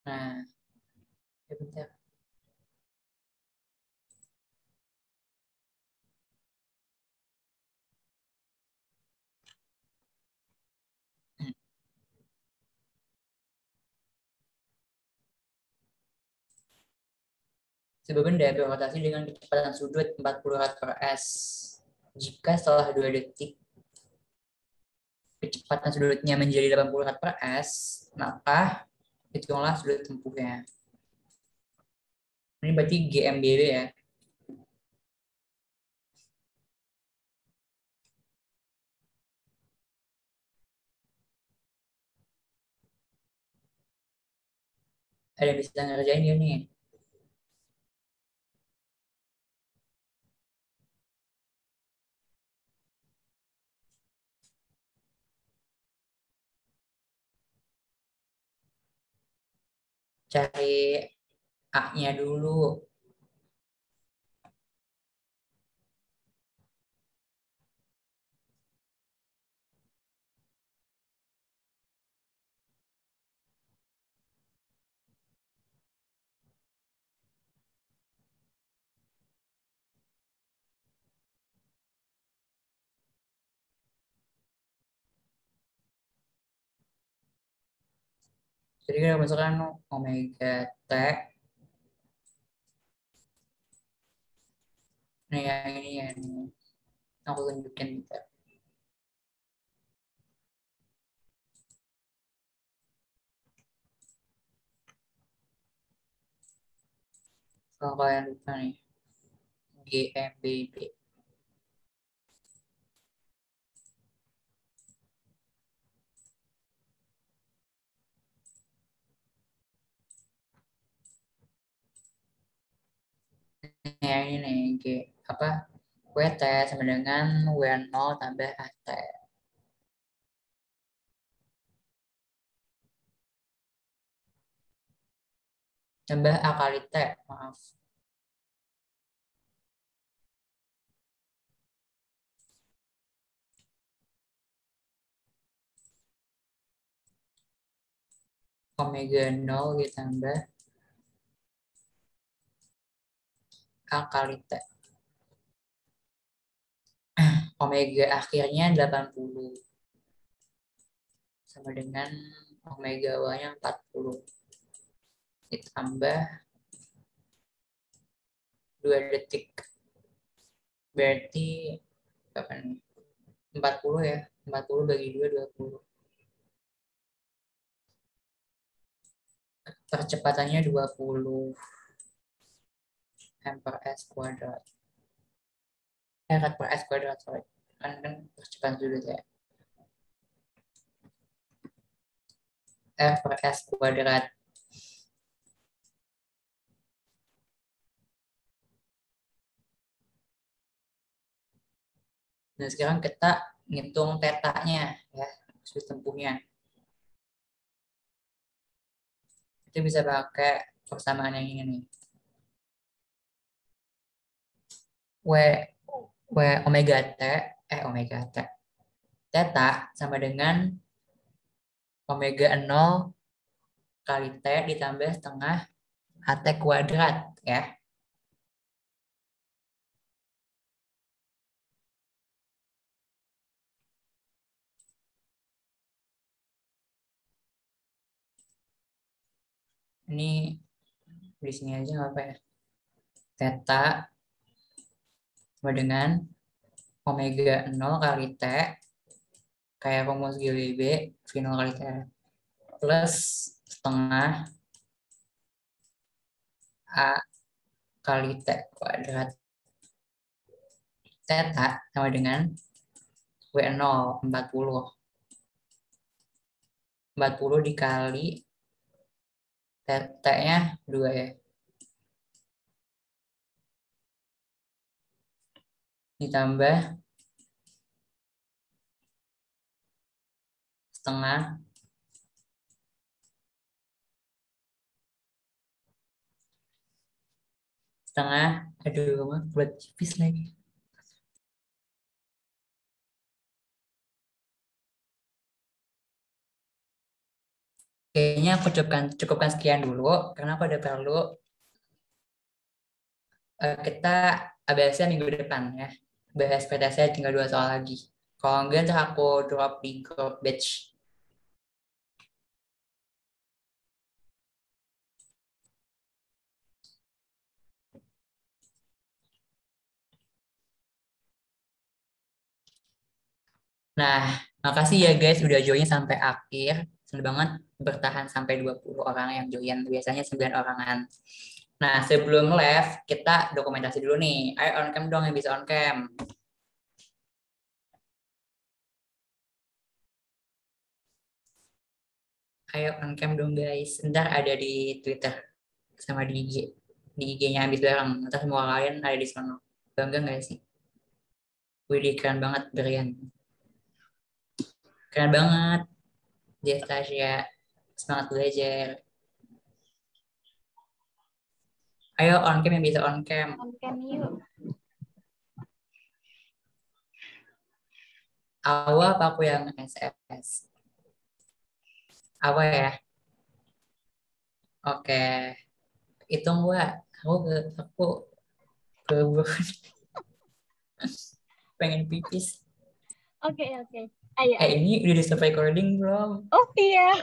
Nah, ya bentar. Sebuah benda berrotasi dengan kecepatan sudut 40 rad per S. Jika setelah 2 detik kecepatan sudutnya menjadi 80 rad per S, maka hitunglah sudut tempuhnya. Ini berarti GMBB ya. Ada yang bisa ngerjain dia nih. Cari A-nya dulu. Jadi kita masukkan omega T. Nah, yang ini yang aku tunjukin kita. Kalau kalian lupa nih, GMBB. Nah, ini nih, G apa? WT sama dengan W0 tambah AT. Tambah A kali T, maaf. Omega 0 ditambah A kali T. Omega akhirnya 80. Sama dengan omega awalnya 40. Ditambah 2 detik. Berarti berapa nih? 40 ya. 40 bagi 2, 20. Percepatannya 20 m per s kuadrat. Rad per s kuadrat, sorry. Kan percepatan dulu ya. R per s kuadrat. Nah, sekarang kita ngitung tetanya ya, maksud tempuhnya. Kita bisa pakai persamaan yang ini nih. W W omega T, omega T. Theta sama dengan omega 0 kali T ditambah setengah AT kuadrat ya. Ini di sini aja nggak apa ya. Theta sama dengan omega 0 kali T kayak rumus GWB V0 kali T plus setengah A kali T kuadrat. Theta sama dengan W0 40. 40 dikali T-nya 2 ya. Ditambah setengah aduh buat tipis lagi. Kayaknya aku cukupkan sekian dulu karena aku ada perlu kita ABS-nya minggu depan ya. Bahas PTS-nya tinggal 2 soal lagi. Kalau enggak ntar aku drop di grup batch. Nah, makasih ya guys udah join sampai akhir. Senang banget bertahan sampai 20 orang yang join. Biasanya 9 orangan. Nah, sebelum live, kita dokumentasi dulu nih. Ayo on cam dong yang bisa on cam. Ayo on cam dong guys. Ntar ada di Twitter sama di IG. Di IG-nya habis bareng. Ntar semua kalian ada di sana. Bangga nggak sih? Wih, keren banget, Brian. Keren banget, Tasya. Semangat belajar. Ayo on cam yang bisa on cam. On cam yuk. Awal apa aku yang SS? Apa ya? Oke. Hitung gua. Aku ke pengen pipis. Oke. Ayo. Ini udah di stop recording belum? Oh iya.